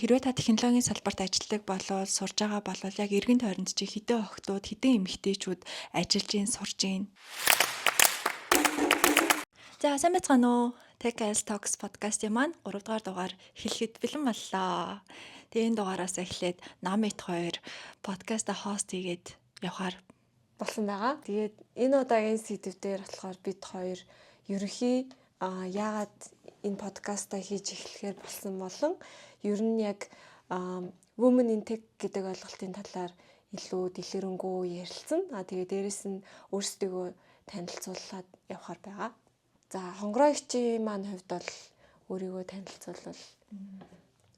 Хэрвээ та технологийн салбарт ажилладаг болвол сурж байгаа болвол яг эргэн тойронд чи хэдэн охтууд, хэдэн эмэгтэйчүүд ажиллаж гин сурж гин. За сайн байцгаана уу? Tech as Talks подкастын маань 3 дугаар дугаар хэлэхэд бэлэн боллоо. Тэгээ энэ дугаараас эхлээд Намит 2 подкаста хост хийгээд явахаар болсон байгаа. Тэгээд энэ удаагийн сэдв дээр болохоор бид хоёр ерөнхий яагаад энэ подкаста хийж эхлэхээр болсон болон ер нь яг Women in Tech гэдэг ойлголтын талаар илүү дэлгэрэнгүй ярилцсан. Тэгээд дээрэс нь өөрсдийгөө танилцуулаад явахаар байгаа. За хонгорооигчийн маань хувьд бол өөрийгөө танилцуулбал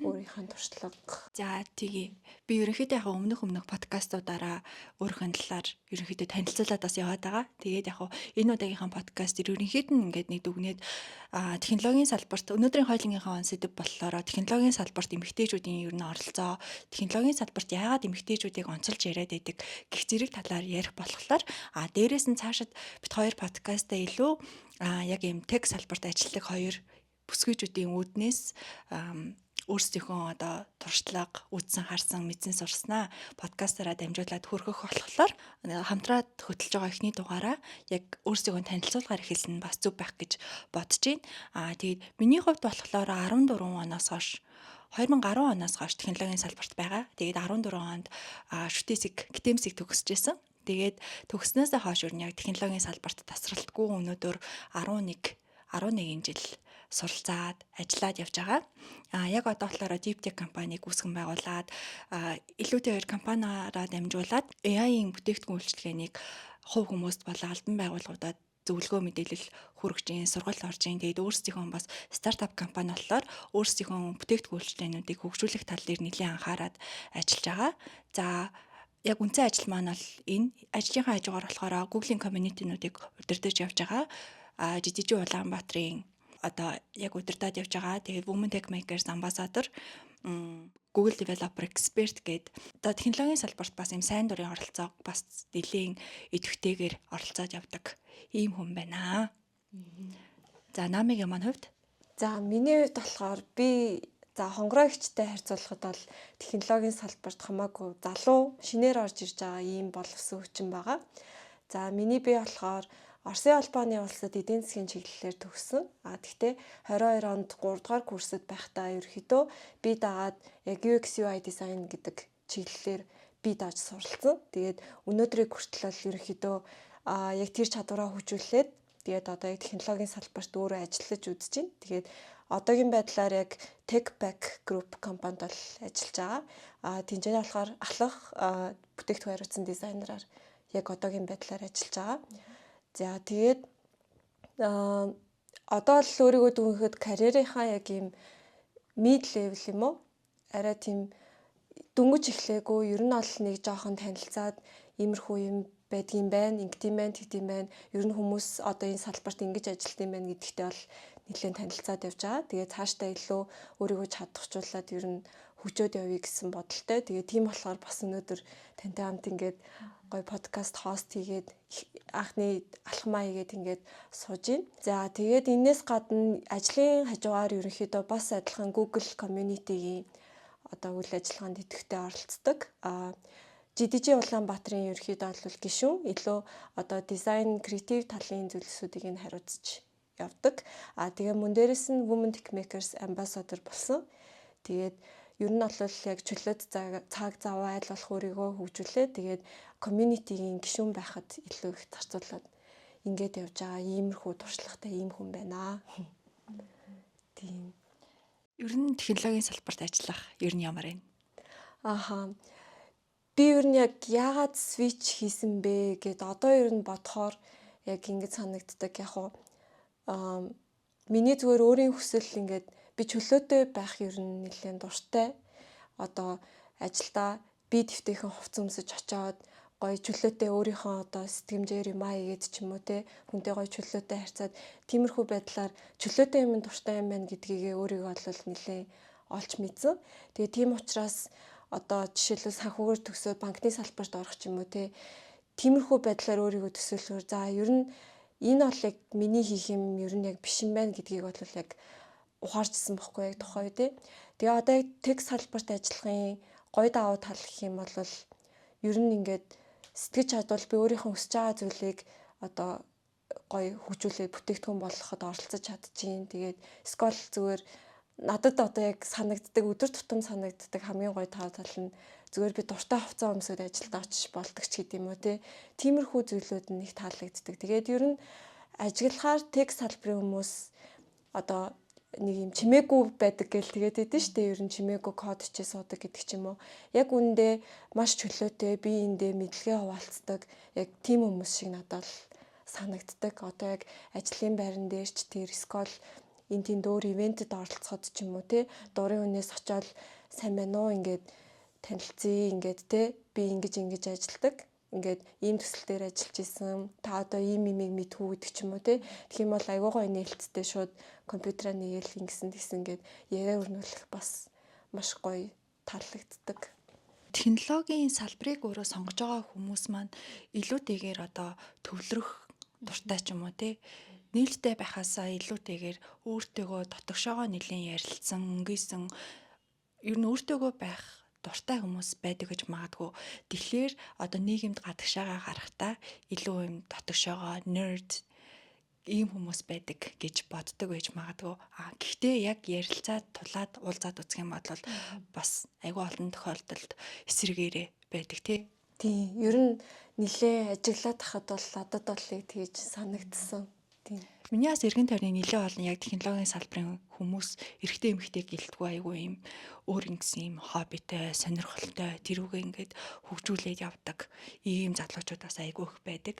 өөрийнхөө туршлага. За тэгье. Би ерөнхийдөө яг өмнөх подкастуудаараа өөрийнхөө талаар ерөнхийдөө танилцуулаад бас яваад байгаа. Тэгээд яг энэ удаагийнхаа подкаст ерөнхийд нь ингээд нэг дүгнээд технологийн салбарт өнөөдрийн хойлонгийнхаа сэдэв болохоор технологийн салбарт эмэгтэйчүүдийн ер нь оролцоо, технологийн салбарт яагаад эмэгтэйчүүдийг онцолж яриад байдаг гэх зэрэг талаар ярих болохоор дээрээс нь цаашид бит хоёр подкастаа илүү яг ийм тех салбарт ажилладаг хоёр бүсгүйчүүдийн үүднээс өөрсдийнхөө туршлага, үзсэн, харсан, мэдсэн, сурснаа подкастаараа дамжуулаад хүргэх болохоор хамтраад хөтлөж байгаа эхний дугаараа яг өөрсдийгөө танилцуулгаар эхэлсэн бас зүг байх гэж бодож байна. Тэгээд миний хувьд болохоор 14 оноос хойш 2010 оноос хойш технологийн салбарт байгаа. Тэгээд 14 онд шүтээсийг, гитэмсийг төгсөжсэн. Тэгээд төгснөөсөө хойш яг технологийн салбарт тасралтгүй өнөөдөр 11 жил суралцаад ажиллаад явж байгаа. Яг одоо болохоор Deep Tech компанийг үүсгэн байгуулад илүүтэйгээр компаниараа дамжуулаад AI-ийн бүтээгдэхүүн үйлчилгээнийг хувь хүмүүст болон албан байгууллагуудад зөвлөгөө мэдээлэл хүргэж, сургалт орж, тэгээд өөрсдийнхөө бас стартап компани болохоор өөрсдийнхөө бүтээгдэхүүн үйлчилгээнүүдийг хөгжүүлэх тал дээр нэлээд анхаарад ажиллаж байгаа. За яг үндсэн ажил маань бол энэ ажлынхаа хажуугаар болохоор Google-ийн community-нуудыг удирдах явж байгаа. Жижиг Улаанбаатарын яг удирдаад явж байгаа. Тэгээд Women Tech Makers Ambassador, Google Developer Expert гэдэг технологийн салбарт бас юм сайн дурын оролцоог бас нэлийн идэвхтэйгээр оролцоод явдаг ийм хүн байна. За Намигийн маань хувьд? За миний хувьд болохоор би хонгорооигчтай харьцуулахад бол технологийн салбарт хамаагүй залуу шинээр орж ирж байгаа ийм боловсон хүчин байгаа. За миний бие болохоор Оросын албаны улсад эдийн засгийн чиглэлээр төгссөн. Гэхдээ 22 онд 3 дугаар курсэд байхдаа ерөөхдөө би дагаад яг UX UI design гэдэг чиглэлээр би дааж суралцсан. Тэгээд өнөөдрийг хүртэл ерөөхдөө яг тэр чадвараа хөгжүүлээд тэгээд одоо яг технологийн салбарт өөрөө ажиллаж үзэж байна. Тэгээд одоогийн байдлаар яг TechBack Group компанид бол ажиллаж байгаа. Тэнцэнэ болохоор ахлах бүтээгдэхүүн хариуцсан дизайнераар яг одоогийн байдлаар ажиллаж байгаа. За тэгээд одоо л өөрийгөө дүнхэд карьерийнхаа яг ийм mid level юм уу? Арай тийм дөнгөж эхлэегүй, ер нь бол нэг жоохон танилцаад иймэрхүү юм байдгийм байна, ингэдэм байна, тэгдэм байна. Ер нь хүмүүс одоо энэ салбарт ингэж ажилладаг юм байна гэдэгтээ бол нэлээд танилцаад явж байгаа. Тэгээд цаашдаа илүү өөрийгөө чадахжуулаад ер нь хөгжөөд явъя гэсэн бодолтой. Тэгээд тийм болохоор бас өнөөдөр тантай хамт ингээд гоё подкаст хост хийгээд анхны алхмаа хийгээд ингээд сууж байна. За тэгээд энэс гадна ажлын хажуугаар ерөнхийдөө бас адилхан Google community-гийн үйл ажиллагаанд идэвхтэй оролцдог. GDG Улаанбаатарын ерөнхийдөө бол гишүүн илүү дизайн, креатив талын зүйлсүүдийг нь хариуцж явдаг. Тэгээ мөн дээрэс нь Women Tech Makers Ambassador болсон. Тэгээд ер нь бол яг чөлөөт цаг зав айлуулах өөрийгөө хөгжүүлээ. Тэгээд community-гийн гишүүн байхад илүү их зарцуулаад ингээд явж байгаа иймэрхүү туршлагатай ийм хүн байна. Тийм. Ер нь технологийн салбарт ажиллах ер нь ямар вэ? Би ер нь яг яагаад switch хийсэн бэ гэд одоо ер нь бодохоор яг ингэж санагддаг. Миний зүгээр өөрийн хүсэл ингээд би чөлөөтэй байх ер нь нэлээд дуртай. Ажилдаа би дэвтэйхэн хувц өмсөж очоод гоё чөлөөтэй өөрийнхөө сэтгэмжээр юм хийгээд ч юм уу те хүнтэй гоё чөлөөтэй харьцаад тиймэрхүү байдлаар чөлөөтэй юм дуртай юм байна гэдгийг өөрийгөө бол нэлээд олж мэдсэн. Тэгээ тийм учраас жишээлбэл санхүүгээр төгсөөд банкны салбарт орох ч юм уу те тиймэрхүү байдлаар өөрийгөө төсөөлөхөөр за ер нь энэ бол яг миний хийх юм ер нь яг биш юм байна гэдгийг бол яг ухаарчсан байхгүй яг тухай тий. Тэгээ одоо яг тех салбарт ажиллахын гоё давуу тал гэх юм бол ер нь ингээд сэтгэж чадвал би өөрийнхөө хүсэж байгаа зүйлийг одоо гоё хөгжүүлээд бүтээгдэхүүн болгоход оролцож чадчихээн. Тэгээд скол зүгээр надад одоо яг санагддаг өдөр тутам санагддаг хамгийн гоё тав тал нь зүгээр би дуртай хувцас өмсөд ажилд очиж болдог ч гэдэм юм уу те. Тиймэрхүү зүйлүүд нь их таалагддаг. Тэгээд ер нь ажиглахаар тех салбарын хүмүүс одоо нэг юм чимээгүй байдаг гэл тэгээд идэв штэ. Ер нь чимээгүй код хичээ суудаг гэдэг ч юм уу. Яг үүндээ маш чөлөөтэй би эндээ мэдлэгээ хуваалцдаг. Яг тийм хүмүүс шиг надад санагддаг. Одоо яг ажлын байран дээр ч тэр скол энэ тийм дөөр ивентэд оролцоход ч юм уу те. Дурын үнээс очиод сайн байна уу ингээд танилцъя ингээд те. Би ингэж ажилдаг. Ингээд ийм төсөл дээр ажиллаж исэн. Та одоо ийм имийг мэдхүү гэдэг ч юм уу те. Тэгэх юм бол айгуу гоё нээлттэй шууд компьютераа нэгээл ингэсэн ингээд яриа өрнүүлэх бас маш гоё таалагддаг. Технологийн салбарыг өөрөө сонгож байгаа хүмүүс маань илүүтэйгээр одоо төвлөрөх дуртай ч юм уу те. Нээлттэй байхаасаа илүүтэйгээр өөртөөгөө дотогшоогоо нэлээд ярилцсан, өнгөйсөн ер нь өөртөөгөө байх дуртай хүмүүс байдаг гэж магадгүй. Тэгэхээр одоо нийгэмд гадагшаагаа гарахтаа илүү юм дотогшоогоо nerd ийм хүмүүс байдаг гэж боддог байж магадгүй. Гэхдээ яг ярилцаад тулаад уулзаад үзэх юм бол бас айгүй олон тохиолдолд эсрэгээрээ байдаг тий. Тийм. Ер нь нилээ ажиглаад тахад бол надад бол тэгж санагдсан. Тийм. Миний бас эргэн тойрны нэлээд олон яг технологийн салбарын хүмүүс эрэгтэй эмэгтэй гэлтгүй айгүй юм өөр ингэсэн юм хоббитэй, сонирхолтой тэрүүгээ ингээд хөгжүүлээд явдаг ийм залуучууд бас айгүй их байдаг.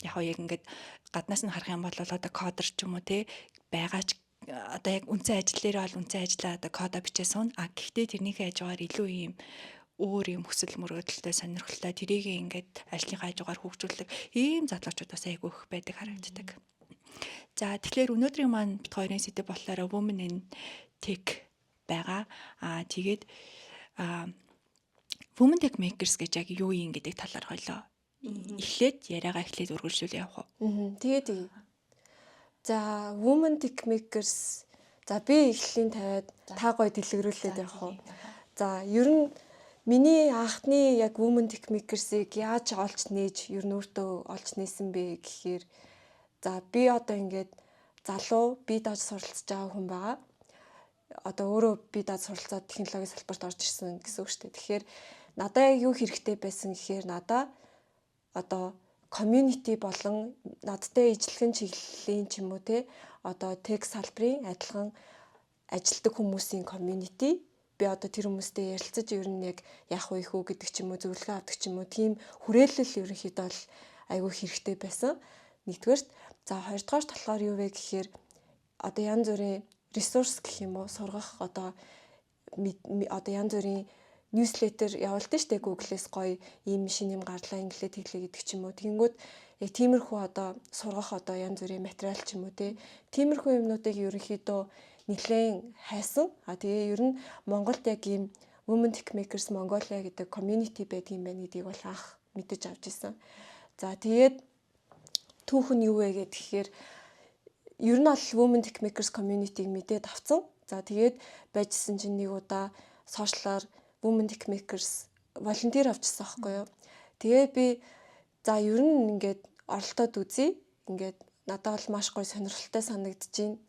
Яг ингээд гаднаас нь харах юм бол одоо кодер ч юм уу те байгаач одоо яг үнцэн ажил дээр бол үнцэн ажиллаа одоо кодо бичээ суун. Гэхдээ тэрнийхээ хажуугаар илүү ийм өөр юм хүсэл мөрөөдөлтэй сонирхолтой тэрийг ингээд ажлынхаа хажуугаар хөгжүүлдэг ийм залуучууд бас айгүй их байдаг харагддаг. За тэгэхээр өнөөдрийн маань бит хоёрын сэдэв болохоор women in tech байгаа. Тэгээд women tech makers гэж яг юу юм гэдэг талаар хойлоо. Эхлээд яриагаа үргэлжлүүлээ явах уу? Тэгээд за women tech makers за би эхлэлийн тавиад та гоё дэлгэрүүлээд явах уу? За ер нь миний анхны яг women tech makers-ыг яаж олж нээж ер нь өөртөө олж нээсэн бэ гэхээр за би одоо ингээд залуу би даж суралцж байгаа хүн байгаа. Одоо өөрөө би даж суралцаад технологийн салбарт орж ирсэн гэсэн үг шүү дээ. Тэгэхээр надад юу хэрэгтэй байсан гэхээр надад одоо community болон надтай ижилхэн чиглэлийн ч юм уу те одоо тех салбарын адилхан ажилтдаг хүмүүсийн community би одоо тэр хүмүүстэй ярилцаж ер нь яг яах вэ хүү гэдэг ч юм уу зөвлөгөө авдаг ч юм уу тийм хүрээлэл ерөнхийдөө бол айгүй хэрэгтэй байсан. Нэгдүгээрт за хоёрдугаарт болохоор юу вэ гэхээр одоо янз бүрийн ресурс гэх юм уу сургах одоо янз бүрийн ньюслетер явуулдаг штэ Google-с гоё ийм шинэ юм гарлаа инглиэд хэлээ гэдэг ч юм уу. Тэгэнгүүт яг тиймэрхүү одоо сургах одоо янз бүрийн материал ч юм уу те. Тиймэрхүү юмнуудыг ерөнхийдөө нэлээд хайсан. Тэгээ ер нь Монголд яг ийм Women Tech Makers Mongolia гэдэг community байдгийн байна гэдгийг бол анх мэдэж авч ирсэн. За тэгээд түүх нь юу вэ гэхээр ер нь бол Women Tech Makers community-г мэдээд авсан. За тэгээд байжсэн чинь нэг удаа сошиалаар Women Tech Makers волонтер авчихсан байхгүй юу. Тэгээд би за ер нь ингээд оролдоод үзье. Ингээд надад бол маш гоё сонирхолтой санагдаж байна.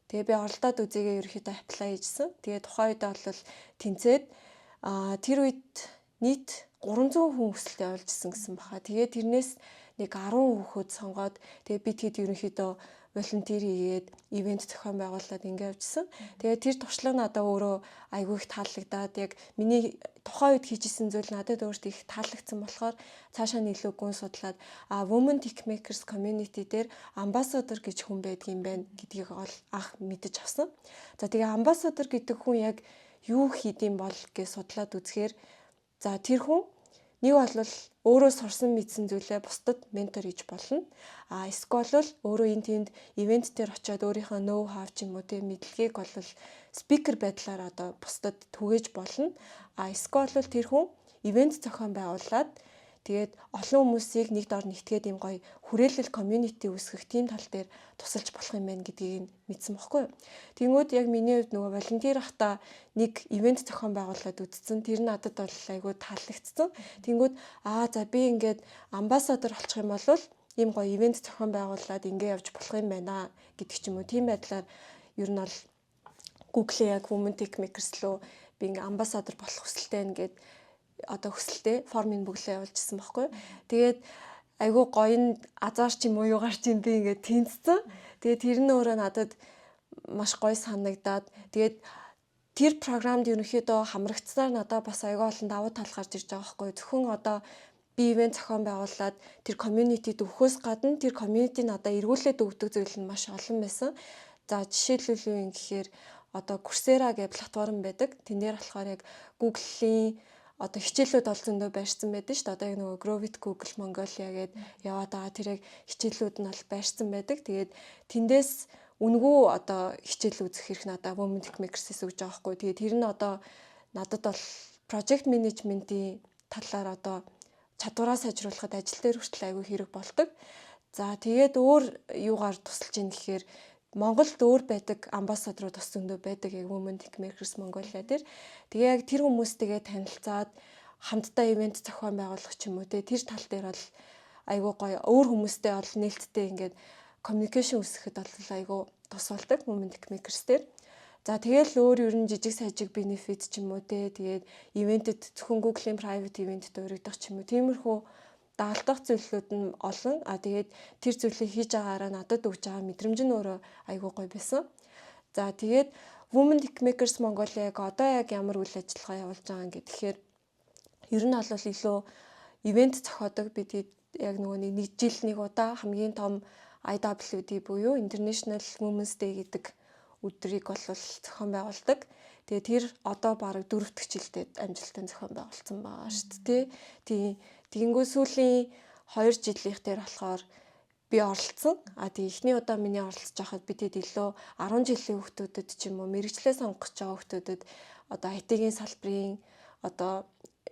Тэгээ би оролдоод үзээгээ ерөөхдөө apply хийжсэн. Тэгээ тухайн үед бол тэнцээд тэр үед нийт 300 хүн хүсэлтэд явуулжсэн гэсэн баха. Тэгээ тэрнээс нэг 10 хүүхэд сонгоод тэгээ би тэгэд ерөнхийдөө волонтер хийгээд ивент зохион байгуулад ингэ явжсэн. Тэгээ тэр туршлага надад өөрөө айгүй их таалагдаад яг миний тухайн үед хийжсэн зүйл надад өөртөө их таалагдсан болохоор цаашаа илүү гүн судлаад Women Tech Makers community дээр ambassador гэж хүн байдгийн байна гэдгийг ол анх мэдэж авсан. За тэгээ ambassador гэдэг хүн яг юу хийдэм бол гэж судлаад үзэхээр за тэр хүн нэг бол өөрөө сурсан мэдсэн зүйлээ бусдад ментор хийж болно. Эсвэл өөрөө энэ тэнд ивент дээр очиод өөрийнхөө ноу хав ч юм уу те мэдлэгийг бол спикер байдлаар одоо бусдад түгээж болно. Эсвэл тэр хүн ивент зохион байгуулад Тэгээд олон хүмүүсийг нэг доор нэгтгээд ийм гоё хүрээлэл community үүсгэх тийм тал дээр тусалж болох юм байна гэдгийг мэдсэн баггүй. Тэнгүүд яг миний хувьд нөгөө волонтер ахта нэг ивент зохион байгуулад үзсэн. Тэр надад бол айгүй таалагдсан. Тэнгүүд за би ингээд амбассадор болчих юм бол ийм гоё ивент зохион байгуулад ингээ явж болох юм байна гэдэг ч юм уу. Тийм байдлаар ер нь бол Google-ийн яг Women Tech Makers руу би ингээ амбассадор болох хүсэлтэй нэгэд одоо хүсэлтэй формын бүглээ явуулжсэн байхгүй. Тэгээд айгүй гоё нь азар ч юм уу юугаар ч юм би ингээд тэнцсэн. Тэгээд тэр нь өөрөө надад маш гоё санагдаад тэгээд тэр програмд ерөнхийдөө хамрагдсаар надад бас айгүй олон давуу тал гарч ирж байгаа байхгүй. Зөвхөн одоо би ивент зохион байгуулад тэр community-д өгөхөөс гадна тэр community надад эргүүлээд өгдөг зүйл нь маш олон байсан. За жишээлбэл юу юм гэхээр одоо Coursera гэх платформ байдаг. Тэн дээр болохоор яг Google-ийн одоо хичээлүүд ол зөндөө байрсан байдаг шүү дээ. Одоо яг нөгөө Grow with Google Mongolia гээд яваад байгаа тэр яг хичээлүүд нь бол байрсан байдаг. Тэгээд тэндээс үнгүү одоо хичээл үзэх хэрэг надад Women Tech Makers-ээс өгж байгаа хгүй. Тэгээд тэр нь одоо надад бол project management-ийн талаар одоо чадвараа сайжруулахад ажил дээр хүртэл айгүй хэрэг болдог. За тэгээд өөр юугаар тусалж ийн гэхээр Монголд өөр байдаг амбассадорууд бас зөндөө байдаг яг Women Tech Makers Mongolia дээр. Тэгээ яг тэр хүмүүстэйгээ танилцаад хамтдаа ивент зохион байгуулах ч юм уу те тэр тал дээр бол айгүй гоё өөр хүмүүстэй бол нээлттэй ингээд communication үүсгэхэд бол айгүй тус болдог Women Tech Makers дээр. За тэгэл өөр ер нь жижиг сажиг benefit ч юм уу те тэгээд ивентэд зөвхөн Google-ийн private event-д өргөдөх ч юм уу тиймэрхүү дагалдах зүйлүүд нь олон. Тэгээд тэр зүйлийг хийж байгаараа надад өгж байгаа мэдрэмж нь өөрөө айгүй гоё байсан. За тэгээд Women Tech Makers Mongolia-г одоо яг ямар үйл ажиллагаа явуулж байгаа юм гэхээр ер нь бол илүү ивент зохиодог. Бид яг нөгөө нэг жил нэг удаа хамгийн том IWD буюу International Women's Day гэдэг өдрийг бол зохион байгуулдаг. Тэгээ тэр одоо бараг 4 дахь жилдээ амжилттай зохион байгуулсан байгаа шүү дээ. Тийм тэгэнгүүт сүүлийн 2 жилийнх дээр болохоор би оролцсон. Тэгээ эхний удаа миний оролцож байхад бидэд илүү 10 жилийн хүүхдүүдэд ч юм уу мэрэгчлээ сонгох гэж байгаа хүүхдүүдэд одоо IT-ийн салбарын одоо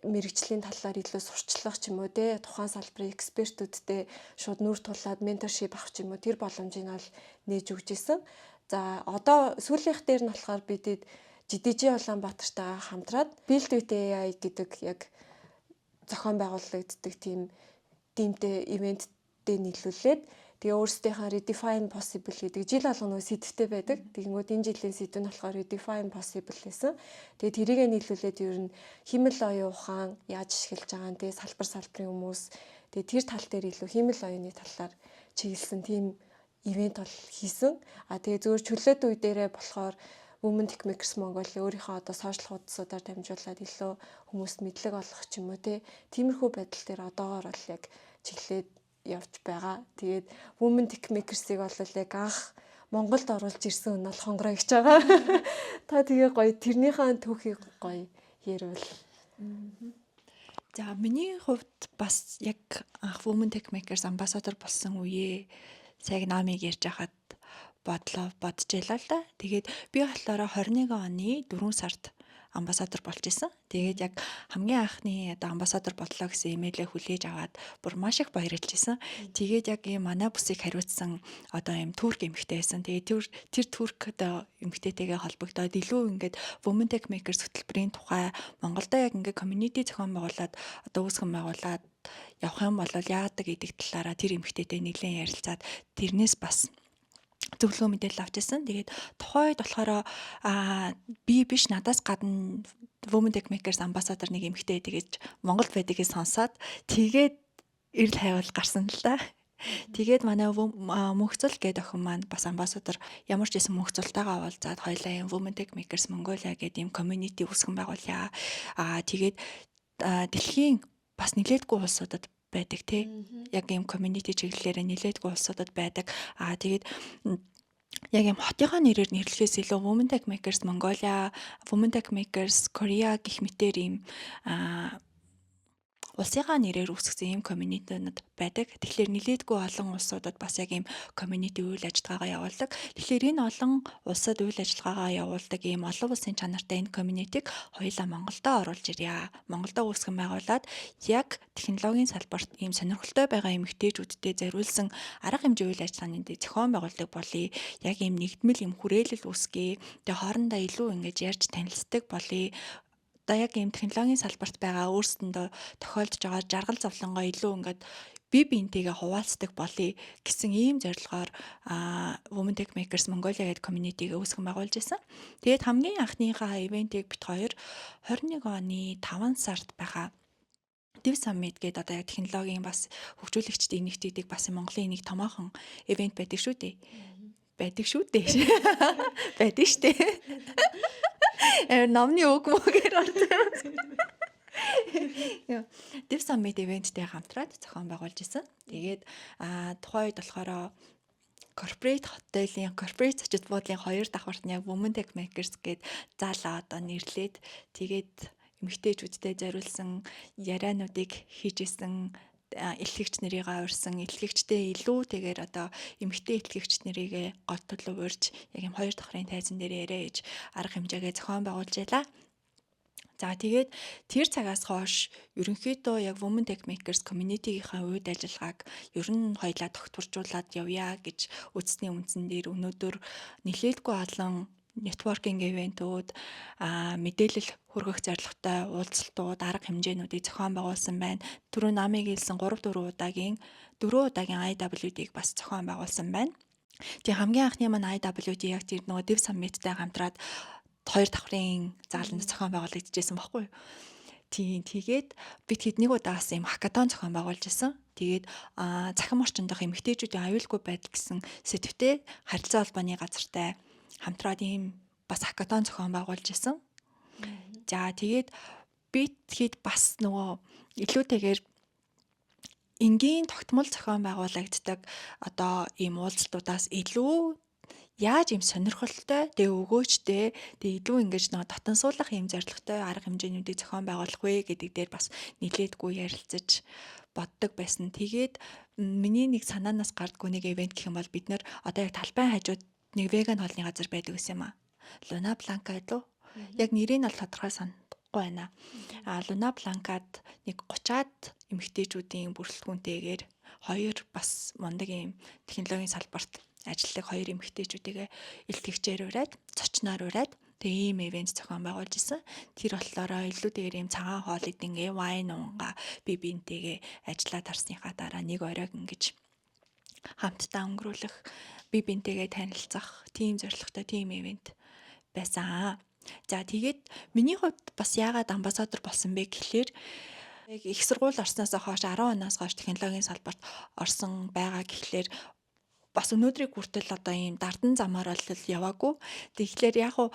мэрэгжлийн талаар илүү сурчлах ч юм уу те тухайн салбарын экспертүүдтэй шууд нүүр тулаад менторшип авах ч юм уу тэр боломжийг нь бол нээж өгч исэн. За одоо сүүлийнх дээр нь болохоор бидэд GDG Улаанбаатартайгаа хамтраад Build with AI гэдэг яг зохион байгуулагддаг тиймтэй ивенттэй нийлүүлээд тэгээ өөрсдийнхээ Redefine Possible гэдэг жил алга нөө сэдвтэй байдаг. Тэгэнгүүт энэ жилийн сэдв нь болохоор Redefine Possible гэсэн. Тэгээ тэрийг нийлүүлээд ер нь химэл оюун ухаан яаж ашиглаж байгаа нэ салбарын хүмүүс тэгээ тэр тал дээр илүү химэл оюуны талаар чиглэсэн тийм ивент бол хийсэн. Тэгээ зөвхөн чөлөөт үе дээрээ болохоор Women Tech Makers Mongolia өөрийнхөө одоо сошиал хуудасуудаар дамжуулаад илүү хүмүүст мэдлэг олгох ч юм уу тиймэрхүү байдал дээр одоогоор бол яг чиглээд явж байгаа. Тэгээд Women Tech Makers-ыг бол яг анх Монголд оруулж ирсэн нь бол хонгороо гэж байгаа. Та тэгээ гоё тэрнийхээ түүхийг гоё ярил. За миний хувьд бас яг анх Women Tech Makers амбассадор болсон үеэ сайг намыг ярьж хахад бодож ялаа л да. Тэгээд би болохоор 21 оны 4 сард амбассадор болж исэн. Тэгээд яг хамгийн анхны одоо амбассадор боллоо гэсэн имэйлээ хүлээж аваад бүр маш их баярлж исэн. Тэгээд яг ийм манай бүсийг хариуцсан одоо ийм турк эмэгтэй байсан. Тэгээд тэр турк одоо эмэгтэйтэйгээ холбогдоод илүү ингээд Women Tech Makers хөтөлбөрийн тухай Монголда яг ингээд community зохион байгуулад одоо үүсгэн байгуулад явах юм бол яадаг гэдэг талаараа тэр эмэгтэйтэй нэлээд ярилцаад тэрнээс бас зөвлөгөө мэдээлэл авч ирсэн. Тэгээд тухайд болохоор би биш надаас гадна Women Tech Makers амбассадор нэг эмэгтэй тэгэж Монголд байдгийг сонсоод тэгээд эрэл хайвал гарсан л да. Тэгээд манай мөнхцөл гэдэг охин маань бас амбассадор ямар ч байсан мөнхцөлтэйгээ уулзаад хоёлаа юм Women Tech Makers Mongolia гэдэг юм community үүсгэн байгуулъя. Тэгээд дэлхийн бас нэлээдгүй улсуудад байдаг тий. Яг ийм community чиглэлээр нэлээдгүй улсуудад байдаг. Тэгээд яг юм хотынхаа нэрээр нэрлэхээс илүү Women Tech Makers Mongolia, Women Tech Makers Korea гэх мэтээр ийм улсынхаа нэрээр үүсгэсэн ийм комьюнитинууд байдаг. Тэгэхээр нэлээдгүй олон улсуудад бас яг ийм комьюнити үйл ажиллагаагаа явуулдаг. Тэгэхээр энэ олон улсад үйл ажиллагаагаа явуулдаг ийм олон улсын чанартай энэ комьюнитиг хоёулаа Монголдо оруулж ирье. Монголдо үүсгэн байгуулад яг технологийн салбарт ийм сонирхолтой байгаа эмэгтэйчүүдтэй зориулсан арга хэмжээ үйл ажиллагааны зохион байгуулдаг болъё. Яг ийм нэгдмэл ийм хүрээлэл үүсгэе. Тэгээ хоорондоо илүү ингэж ярьж танилцдаг болъё. Одоо яг ийм технологийн салбарт байгаа өөрсдөндөө тохиолдож байгаа жаргал зовлонгоо илүү ингээд бие биентэйгээ хуваалцдаг болъё гэсэн ийм зорилгоор Women Tech Makers Mongolia гэдэг комьюнитиг үүсгэн байгуулж байсан. Тэгээд хамгийн анхныхаа ивентийг бит хоёр 21 оны 5 сард байгаа Div Summit гэдэг одоо яг технологийн бас хөгжүүлэгчдийн нэгтгэдэг бас Монголын нэг томоохон ивент байдаг шүү дээ. Байдаг шүү дээ. Байдаг шүү дээ. Номны үг мөгээр ордог. Div Summit ивенттэй хамтраад зохион байгуулж исэн. Тэгээд тухайн үед болохоор corporate hotel-ийн corporate зочид буудлын хоёр давхартны яг Women Tech Makers гээд заалаа одоо нэрлээд тэгээд эмэгтэйчүүдтэй зориулсан яриануудыг хийж исэн илтгэгч нарыгаа урьсан илтгэгчтэй илүүтэйгээр одоо эмэгтэй илтгэгч нарыг гол төлөв урьж яг юм хоёр давхрын тайзан дээр яриа хийж арга хэмжээгээ зохион байгуулж байлаа. За тэгээд тэр цагаас хойш ерөнхийдөө яг Women Tech Makers community-ийнхаа үйл ажиллагааг ер нь хоёлаа тогтворжуулаад явъя гэж үзсний үндсэн дээр өнөөдөр нэлээдгүй олон networking event-ууд мэдээлэл хүргэх зорилготой уулзалтууд арга хэмжээнүүдийг зохион байгуулсан байна. Түрүү намыг хэлсэн 3-4 удаагийн IWD-г бас зохион байгуулсан байна. Тэгээ хамгийн анхны маань IWD яг тэр нөгөө Div Summit-тай хамтраад хоёр давхрын зааланд зохион байгуулагдчихсан баггүй. Тэгээд бид хэд нэг удаа бас юм хакатон зохион байгуулж исэн. Тэгээд захим орчинд дах эмэгтэйчүүдийн аюулгүй байдал гэсэн сэдвтэ харилцаа холбооны газартай хамтраад ийм бас хакатон зохион байгуулж исэн. За тэгээд бид хэд бас нөгөө илүүтэйгээр энгийн тогтмол зохион байгуулагддаг одоо ийм уулзалтуудаас илүү яаж ийм сонирхолтой тэгээ өгөөчтэй тэгээ илүү ингэж нэг дотн суулгах ийм зорилготой арга хэмжээнүүдийг зохион байгуулах вэ гэдэг дээр бас нэлээдгүй ярилцаж боддог байсан. Тэгээд миний нэг санаанаас гардгүй нэг ивент гэх юм бол бид нэр одоо яг талбайн хажууд нэг веган хоолны газар байдаг гэсэн юм аа. Luna Blanca лөө. Яг нэрийг нь бол тодорхой санахгүй байна. Luna Blanca-д нэг 30-аад эмэгтэйчүүдийн бүрэлдэхүүнтэйгээр хоёр бас мундаг ийм технологийн салбарт ажилладаг хоёр эмэгтэйчүүдийг илтгэгчээр ураад, зочноор ураад тэгээ ийм ивент зохион байгуулж исэн. Тэр болохоор илүүтэйгээр ийм цагаан хоол идэнгээ, вайн уунгаа бие биентэйгээ ажиллаад харсныхаа дараа нэг оройг ингэж хамтдаа өнгөрүүлэх, бие биентэйгээ танилцах, тийм зорилготой тийм ивент байсан. За тэгээд миний хувьд бас яагаад амбассадор болсон бэ гэхлээр яг их сургууль орсноос хойш 10 оноос хойш технологийн салбарт орсон байгаа гэхлээр бас өнөөдрийг хүртэл одоо ийм дардан замаар бол яваагүй. Тэгэхээр яг уу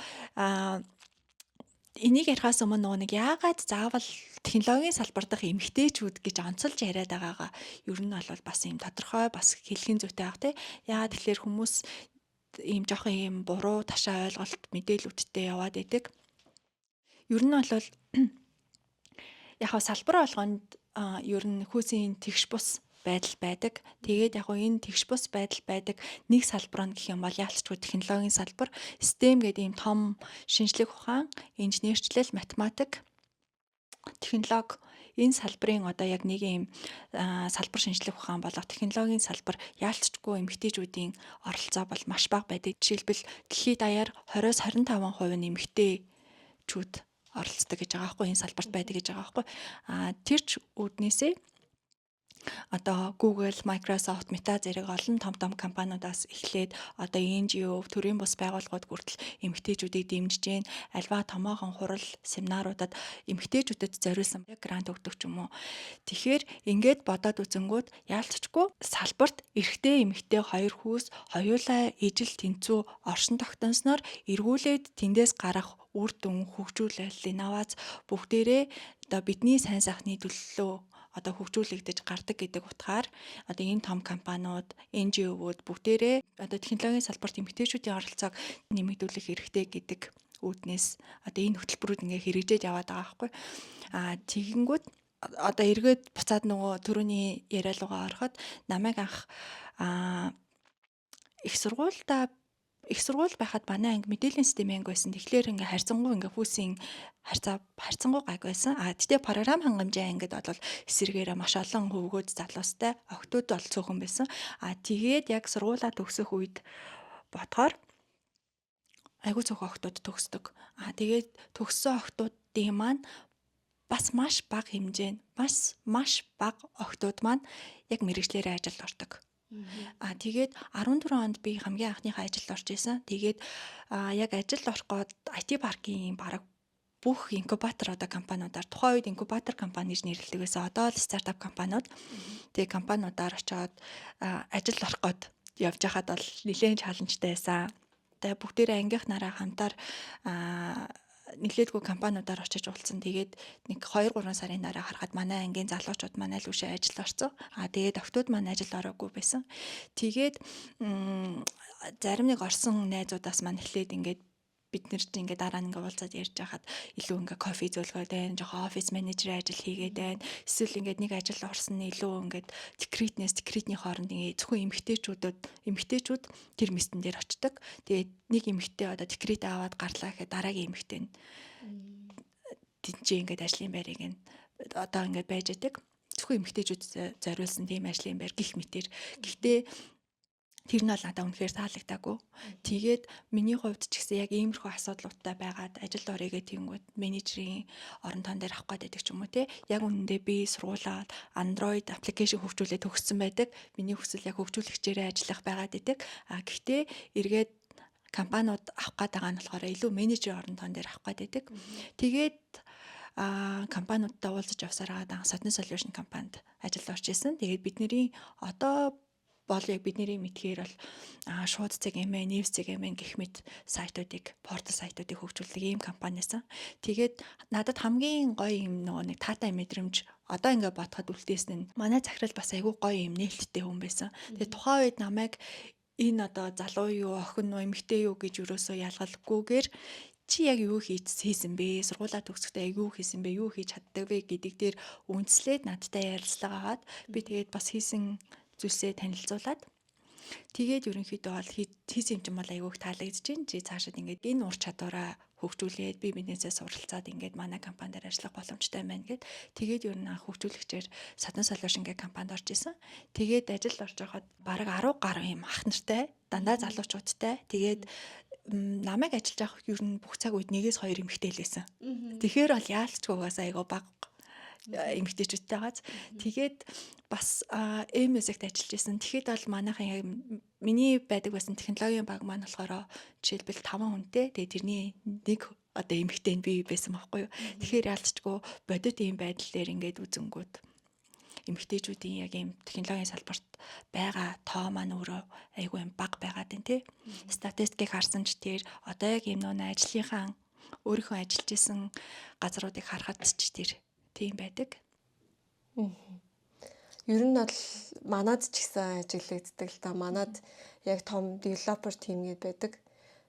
энийг ярихаас өмнө нөгөө нэг яагаад заавал технологийн салбар дах эмэгтэйчүүд гэж онцолж яриад байгаагаа ер нь бол бас ийм тодорхой бас хэлхийн зүйтэй баг тий. Яагаад тэгэхээр хүмүүс ийм жоохон ийм буруу ташаа ойлголт мэдээлүүдтэй яваад идэг. Ер нь бол яг салбар болгонд ер нь хүйсийн тэгш бус байдал байдаг. Тэгээд яг энэ тэгш бус байдал байдаг нэг салбар нь гэх юм бол яалтчгүй технологийн салбар, STEM гэдэг ийм том шинжлэх ухаан, инженерчлэл, математик, технологи энэ салбарын одоо яг нэг ийм салбар шинжлэх ухаан болох технологийн салбар яалтчгүй эмэгтэйчүүдийн оролцоо бол маш бага байдаг. Жишээлбэл дэлхийд даяар 20-25% нь эмэгтэйчүүд оролцдог гэж байгаа байхгүй энэ салбарт байдаг гэж байгаа байхгүй. Тэр ч үүднээсээ одоо Google, Microsoft, Meta зэрэг олон том компаниудаас эхлээд одоо NGO, төрийн бус байгууллагууд хүртэл эмэгтэйчүүдийг дэмжиж гин альва томоохон хурал семинаруудад эмэгтэйчүүдэд зориулсан грант өгдөг ч юм уу. Тэгэхээр ингээд бодоод үзэнгүүт яалтчгүй салбарт эрэгтэй эмэгтэй хоёр хүүс хоёулаа ижил тэнцүү оршин тогтносноор эргүүлээд тэндээс гарах үр дүн, хөгжүүлэл, инновац бүгдээрээ одоо бидний сайн сайхны төлөө одоо хөгжүүлэгдэж гардаг гэдэг утгаар одоо энэ том компаниуд, NGO-ууд бүгдээрээ одоо технологийн салбарт эмэгтэйчүүдийн оролцоог нэмэгдүүлэх хэрэгтэй гэдэг үүднээс одоо энэ хөтөлбөрүүд ингээ хэрэгжиж яваад байгаа байхгүй. Тэгэнгүүт одоо эргээд буцаад нөгөө түрүүний яриалгаа ороход намайг анх их сургууль байхад манай анги мэдээллийн системийн анги байсан. Тэгэхээр ингээ харьцангуй ингээ хүүсийн харьцангуй гайг байсан. Тэгтээ програм хангамжийн ангид бол эсэргээрээ маш олон хөвгүүд залуустай охтууд бол цөөхөн байсан. Тэгээд яг сургуулаа төгсөх үед бодохоор айгүй цөөхөн охтууд төгсдөг. Тэгээд төгссөн охтуудын маань бас маш бага хэмжээнд маш бага охтууд маань яг мэрэгчлэрээ ажилд ордог. Тэгээд 14 онд би хамгийн анхныхаа ажилд орж исэн. Тэгээд яг ажилд орох гээд IT паркийн бараг бүх инкубатор одоо компаниудаар тухайн үед инкубатор компани гэж нэрлэдэг байсан. Одоо л стартап компаниуд. Тэгээд компаниудаар очиод ажилд орох гээд явж байхад бол нэлээд чаленжтай байсан. Тэгээд бүгдээрээ ангийнхнаараа хамтаар нэлээдгүй компаниудаар очиж уулзсан. Тэгээд нэг 2-3 сарын дараа харахад манай ангийн залуучууд манай л үшээ ажилд орсон. Тэгээд охтууд маань ажилд ороогүй байсан. Тэгээд зарим нэг орсон найзуудаас маань эхлээд ингээд бид нэр чинь ингээд дараа нь ингээд уулзаад ярьж байхад илүү ингээд кофе зөөлгөөд байна, жоохон офис менежерийн ажил хийгээд байна. Эсвэл ингээд нэг ажил орсон нь илүү ингээд секретний хооронд ингээд зөвхөн эмэгтэйчүүд тэр местэн дээр очдог. Тэгээд нэг эмэгтэй одоо секрет аваад гарлаа гэхэд дараагийн эмэгтэй нь тэнцээ ингээд ажлын байрыг нь одоо ингээд байж байдаг. Зөвхөн эмэгтэйчүүд зориулсан тийм ажлын байр гих мэтэр. Гэхдээ тэр нь бол надад үнэхээр таалагдаагүй. Тэгээд миний хувьд ч гэсэн яг иймэрхүү асуудлуудтай байгаад ажилд орёгээ тэнгууд менежерийн орон тоон дээр авах гэдэг ч юм уу те. Яг үнэндээ би сургуулаад Android аппликейшн хөгжүүлээд төгссөн байдаг. Миний хүсэл яг хөгжүүлэгчээрээ ажиллах байгаад байдаг. Гэхдээ эргээд компаниуд авах гээд байгаа нь болохоор илүү менежерийн орон тоон дээр авах гээд байдаг. Тэгээд компаниудтай уулзаж явсараад Sodны Solution компанид ажилд орж исэн. Тэгээд бидний одоо бол яг бидний мэдхээр бол шууд CMS, News CMS гэх мэт сайтуудыг, портал сайтуудыг хөгжүүлдэг ийм компанисан. Тэгээд надад хамгийн гоё юм нөгөө нэг таатай мэдрэмж одоо ингээд бодоход үлдээсэн нь манай захирал бас айгүй гоё юм нээлттэй хүн байсан. Тэгээд тухайн үед намайг энэ одоо залуу юу, охин уу, эмэгтэй юу гэж юусоо ялгалгүйгээр чи яг юу хийсэн бэ? Сургуулаа төгсөхдөө юу хийсэн бэ? Юу хийж чаддаг вэ гэдэг дээр үндэслээд надтай ярилцлагаагаад би тэгээд бас хийсэн зүйлсээ танилцуулаад тэгээд ерөнхийдөө бол хийсэн юм чинь бол айгүйх таалагдж байна. Чи цаашид ингээд энэ ур чадвараа хөгжүүлээд би биднээсээ суралцаад ингээд манай компанидаар ажиллах боломжтой байна гэд тэгээд ер нь хөгжүүлэгчээр Sodны Solution гэх компанид орж исэн. Тэгээд ажилд орж байхад бараг 10 гаруй юм ах нартай, дандаа залуучуудтай. Тэгээд намайг ажиллаж авах ер нь бүх цаг үед 1-2 эмэгтэй л байсан. Тэгэхээр бол яалчгүй угаасаа айгүй бага эмэгтэйчүүдтэй байгааз. Тэгээд бас M-Music-т ажиллаж исэн. Тэгэхэд бол манайхан яг миний байдаг байсан технологийн баг маань болохоор жишээлбэл 5 хүнтэй. Тэгээд тэрний нэг одоо эмэгтэй нь би байсан байхгүй юу. Тэгэхээр яалчгүй бодит ийм байдал дээр ингээд үзэнгүүд эмэгтэйчүүдийн яг ийм технологийн салбарт байгаа тоо маань өөрөө айгүй юм бага байгаад байна тий. Статистикийг харсан ч тэр одоо яг ийм нөө ажлынхаа өөрийнхөө ажиллаж исэн газруудыг харахад ч тэр тийм байдаг. Ер нь бол манад ч гэсэн ажиглагддаг л да. Манад яг том developer team гээд байдаг.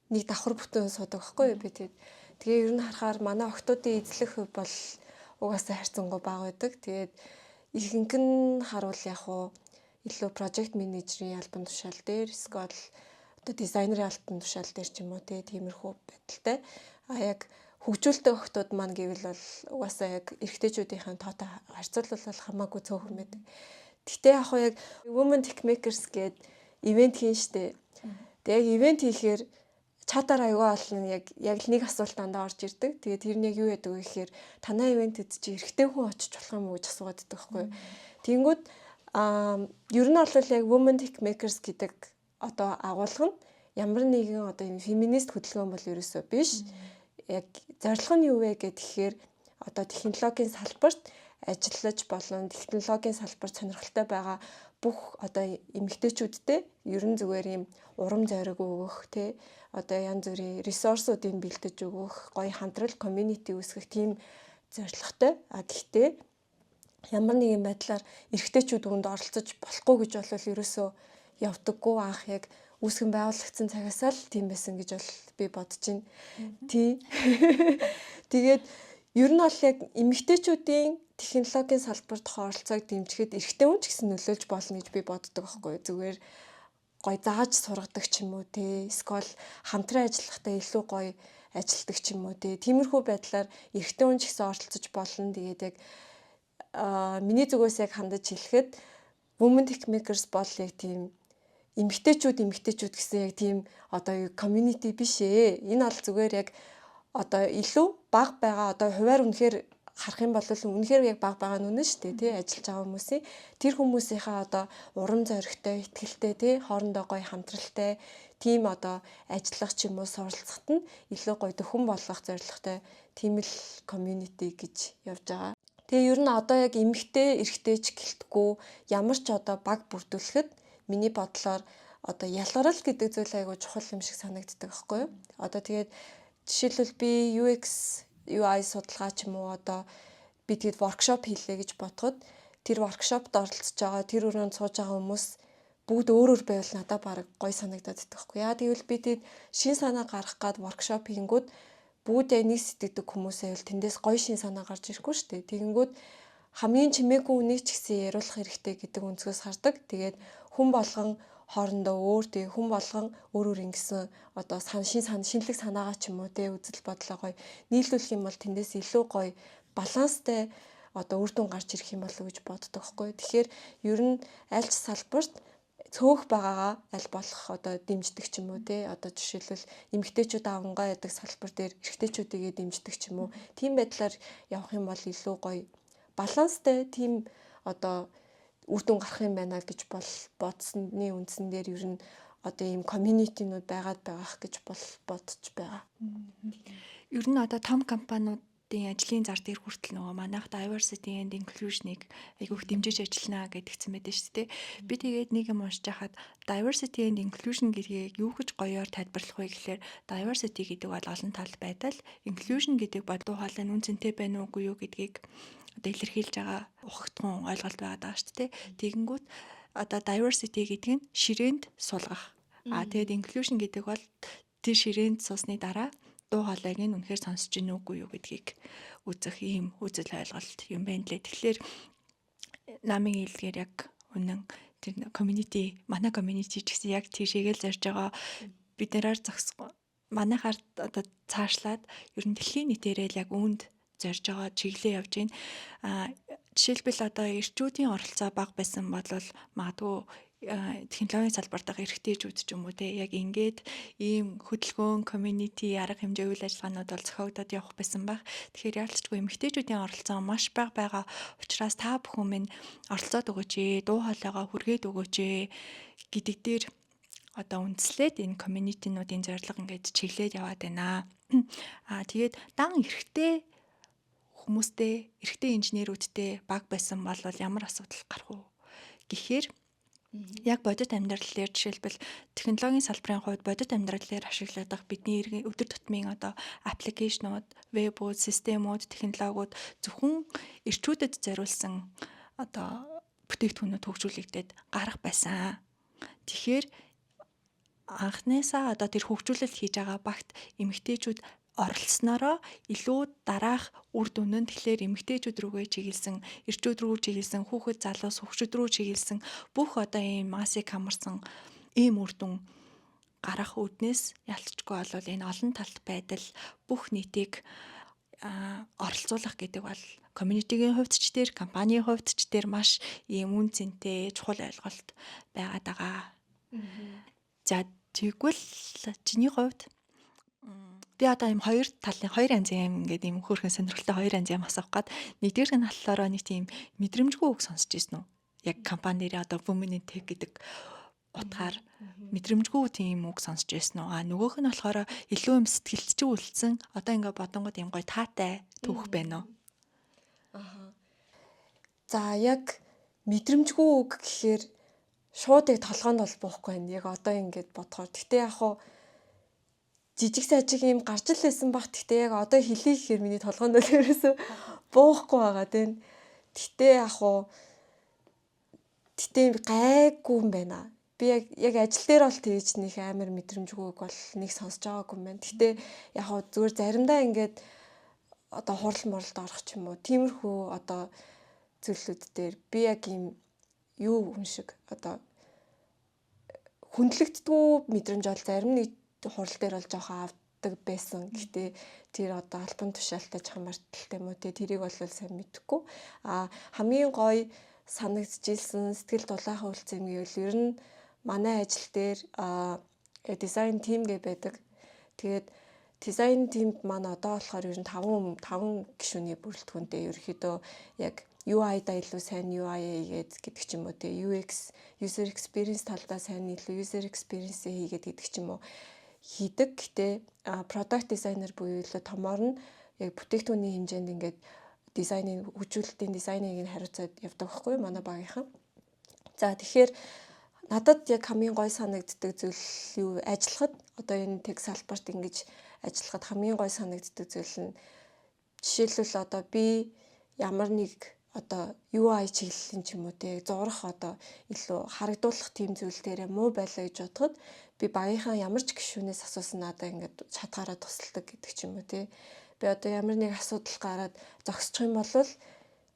Нэг давхар бүтэн суудаг байхгүй юу би тэгээд. Тэгээ ер нь харахаар манай охтуудын эзлэх хөв бол угаасаа харьцангуй бага байдаг. Тэгээд ихэнх нь харуул яг уу илүү project manager-ийн албан тушаал дээр эсвэл одоо дизайнерын албан тушаал дээр ч юм уу тиймэрхүү байдалтай. Яг хөгжүүлдэг охтууд маань гэвэл бол угаасаа яг эрэгтэйчүүдийн тоотой харьцуулбал хамаагүй цөөхөн байдаг. Гэхдээ яг яг Women Tech Makers гээд ивент хийн штэ. Тэгээ яг ивент хийхээр чатаар аягүй олон яг л нэг асуулт дандаа орж ирдэг. Тэгээ тэр нь яг юу яадаг вэ гэхээр танай ивентэд чи эрэгтэй хүн очиж болох юм уу гэж асуугаад байдаг байхгүй юу. Тэнгүүд ер нь бол яг Women Tech Makers гэдэг одоо агуулга нь ямар нэгэн одоо энэ феминист хөдөлгөөн бол ерөөсөө биш. Яг зорилго нь юу вэ гэхээр одоо технологийн салбарт ажиллаж болон технологийн салбарт сонирхолтой байгаа бүх одоо эмэгтэйчүүдтэй ерөн зүгээр юм урам зориг өгөх тий одоо янз бүрийн ресурсуудыг бэлдэж өгөх гоё хамтрал community үүсгэх тийм зорилготой. Гэхдээ ямар нэгэн байдлаар эрэгтэйчүүд үүнд оролцож болохгүй гэж бол ерөөсөө явдаггүй анх яг үүсгэн байгуулагдсан цагаас л тийм байсан гэж бол би бодож байна. Тий. Тэгээд ер нь бол яг эмэгтэйчүүдийн технологийн салбарт оролцоог дэмжихэд эрэгтэй хүн ч гэсэн нөлөөлж болно гэж би боддог байхгүй юу. Зүгээр гой зааж сургадаг ч юм уу те, эсвэл хамтран ажиллахдаа илүү гой ажилтдаг ч юм уу те. Тиймэрхүү байдлаар эрэгтэй хүн ч гэсэн оролцож болно. Тэгээд яг миний зүгээс яг хандаж хэлэхэд Women Techmakers бол яг тийм эмэгтэйчүүд гэсэн яг тийм одоо community биш ээ. Энэ бол зүгээр яг одоо илүү бага байгаа одоо хуваар үнэхээр харах юм бол үнэхээр яг бага байгаа нь үнэн шүү дээ тий ажиллаж байгаа хүмүүсийн тэр хүмүүсийнхаа одоо урам зоригтой ихтгэлтэй тий хоорондоо гоё хамтралтай тийм одоо ажиллах ч юм уу суралцахад нь илүү гоё дөхөн болгох зорилготой тийм л community гэж явж байгаа. Тэгээ ер нь одоо яг эмэгтэй эрэгтэй ч гэлтгүү ямар ч одоо баг бүрдүүлэхэд миний бодлоор одоо ялгарл гэдэг зүйл айгуу чухал юм шиг санагддаг байхгүй юу? Одоо тэгээд жишээлбэл би UX UI судалгаа ч юм уу одоо би тэгэд воркшоп хийлээ гэж бодоход тэр воркшопт оролцож байгаа тэр өрөөнд сууж байгаа хүмүүс бүгд өөр байвал надад баг гоё санагдаад байдаг байхгүй яа тэгвэл би тэгэд шин санаа гаргах гад воркшоп хийнгүүд бүгд яг нэг сэтгэдэг хүмүүс байвал тэндээс гоё шин санаа гарч ирэхгүй шүү дээ тэгэнгүүт хамгийн чимээгүй үнийг ч гэсэн яриулах хэрэгтэй гэдэг өнцгөөс хардаг тэгээд хүн болгон хоорондоо өөр тэгээ хүн болгон өөр ингэсэн одоо шинэлэг санаагаа ч юм уу те үзэл бодлоо гоё нийлүүлэх юм бол тэндээс илүү гоё баланстай одоо үр дүн гарч ирэх юм болов уу гэж боддог байхгүй. Тэгэхээр ер нь аль ч салбарт цөөх байгаагаа аль болох одоо дэмждэг ч юм уу те одоо жишээлбэл эмэгтэйчүүд авангаа ядаг салбар дээр эрэгтэйчүүдийгээ дэмждэг ч юм уу тийм байдлаар явах юм бол илүү гоё баланстай тийм одоо үр дүн гарах юм байна гэж бодсны үндсэн дээр ер нь одоо ийм community-нууд байгаад байгаах гэж бодож байгаа. Ер нь одоо том компаниудын ажлын зар дээр хүртэл нөгөө манайх diversity and inclusion-ыг айгүйх дэмжиж ажиллана гэдгцэн байдаг шүү дээ. Би тэгээд нэг юм уншиж хахад diversity and inclusion гэдгийг юу гэж гоёор тайлбарлах вэ гэхээр diversity гэдэг бол олон талт байдал, inclusion гэдэг бол дуу хоолой нь үнцэнтэй байна уугүй юу гэдгийг одоо илэрхийлж байгаа ухагтхан ойлголт байгаа даа шүү дээ. Тэгэнгүүт одоо diversity гэдэг нь ширээнд суулгах. Тэгээд inclusion гэдэг бол тэр ширээнд суусны дараа дуу хоолойг нь үнэхээр сонсож гин үгүй юу гэдгийг үзэх ийм үзэл ойлголт юм байна лээ. Тэгэхээр намын хэлгээр яг үнэн тэр community манай community ч гэсэн яг тийшээгээл зорж байгаа бид нараар зогсохгүй манайхаар одоо цаашлаад ер нь дэлхийн нийтээрээ л яг үүнд зорж байгаа чиглэлээ явж байна. Жишээлбэл одоо эрчүүдийн оролцоо бага байсан бол магадгүй технологийн салбарт байгаа эрхтэйчүүд ч юм уу те яг ингээд ийм хөдөлгөөн community арга хэмжээ үйл ажиллагаанууд бол зохиогдоод явах байсан баг. Тэгэхээр ялцчгүй эмэгтэйчүүдийн оролцоо маш бага байгаа учраас та бүхэн минь оролцоод өгөөч ээ, дуу хоолойгоо хүргээд өгөөч ээ гэдэг дээр одоо үндэслээд энэ community-нуудын зорилго ингээд чиглээд яваад байна. Тэгээд дан эрхтэй хүмүүстэй, эрэгтэй инженерүүдтэй баг байсан бол ямар асуудал гарах вэ гэхээр яг бодит амьдрал дээр жишээлбэл технологийн салбарын хувьд бодит амьдрал дээр ашиглагдах бидний өдөр тутмын одоо аппликейшнууд, вебүүд, системүүд, технологиуд зөвхөн эрчүүдэд зориулсан одоо бүтээгдэхүүнүүд хөгжүүлэгдээд гарах байсан. Тэгэхээр анхнаасаа одоо тэр хөгжүүлэлт хийж байгаа багт эмэгтэйчүүд оролцсноороо илүү дараах үр дүн нь тэгэхээр эмэгтэйчүүд рүүгээ чиглэсэн, эрчүүд рүү чиглэсэн, хүүхэд залуус хөгшөд рүү чиглэсэн бүх одоо ийм массыг хамарсан ийм үр дүн гарах үднээс ялцчгүй болвол энэ олон талт байдал бүх нийтийг оролцуулах гэдэг бол community-гийн хувьд ч тэр компанийн хувьд ч тэр маш ийм үн цэнтэй чухал ойлголт байгаад байгаа. За тэгвэл чиний хувьд би одоо ийм хоёр янзын юм ингээд ийм хөөрхөн сонирхолтой хоёр янзын юм асуух гээд нэгдүгээр нь болохоор нэг тийм мэдрэмжгүй үг сонсч ирсэн үү? Яг компани нэрээ одоо Women in Tech гэдэг утгаар мэдрэмжгүй тийм үг сонсч ирсэн үү? Нөгөөх нь болохоор илүү юм сэтгэлдчиг үлдсэн одоо ингээд бодонгод ийм гоё таатай түүх байна уу? За яг мэдрэмжгүй үг гэхээр шууд яг толгоонд бол буухгүй байна. Яг одоо ингээд бодохоор. Гэтэ яг хуу жижиг сажиг юм гарч л байсан баг. Гэтэ яг одоо хэлий гэхээр миний толгоонд бол ерөөсөө буухгүй байгаа тийм. Гэтэ яг хуу гайгүй юм байна. Би яг ажил дээр бол тэгж нэг амар мэдрэмжгүй үг бол нэг сонсож байгаагүй юм байна. Гэтэ яг хуу зүгээр заримдаа ингээд одоо хурал муралд орох ч юм уу. Тиймэрхүү одоо зүйлүүд дээр би яг ийм юу хүн шиг одоо хүндлэгддэггүй мэдрэмж бол зарим нэг хурал дээр бол жоохон авдаг байсан. Гэхдээ тэр одоо альбом тушаалтай чамарталтай юм уу те тэрийг бол сайн мэдэхгүй. Хамгийн гоё санагдчихсэн сэтгэл дулаахан үйлцэн гэвэл ер нь манай ажил дээр дизайн тим гэ байдаг. Тэгээд дизайн тимд маань одоо болохоор ер нь 5 гишүүний бүрэлдэхүүнтэй ерөөхдөө яг UI-да илүү сайн UI гэдэг ч юм уу те UX user experience талдаа сайн илүү user experience хийгээд гэдэг ч юм уу хийдэг. Гэтэ product designer буюу илүү томоор нь яг бүтээгдэхүүний хэмжээнд ингээд дизайныг хүчүүлэлтийн дизайныг хариуцаад явдаг байхгүй юу манай багийнхан. За тэгэхээр надад яг хамгийн гой санагддаг зүйл юу ажиллахад одоо энэ тех салбарт ингэж ажиллахад хамгийн гой санагддаг зүйл нь жишээлбэл одоо би ямар нэг одоо UI чиглэлийн ч юм уу те зурах одоо илүү харагдуулах тийм зүйл дээрээ муу байлаа гэж бодоход би багийнхаа ямар ч гишүүнээс асуусан надаа ингээд шатгаараа тусалдаг гэдэг ч юм уу те би одоо ямар нэг асуудал гараад зогсчих юм бол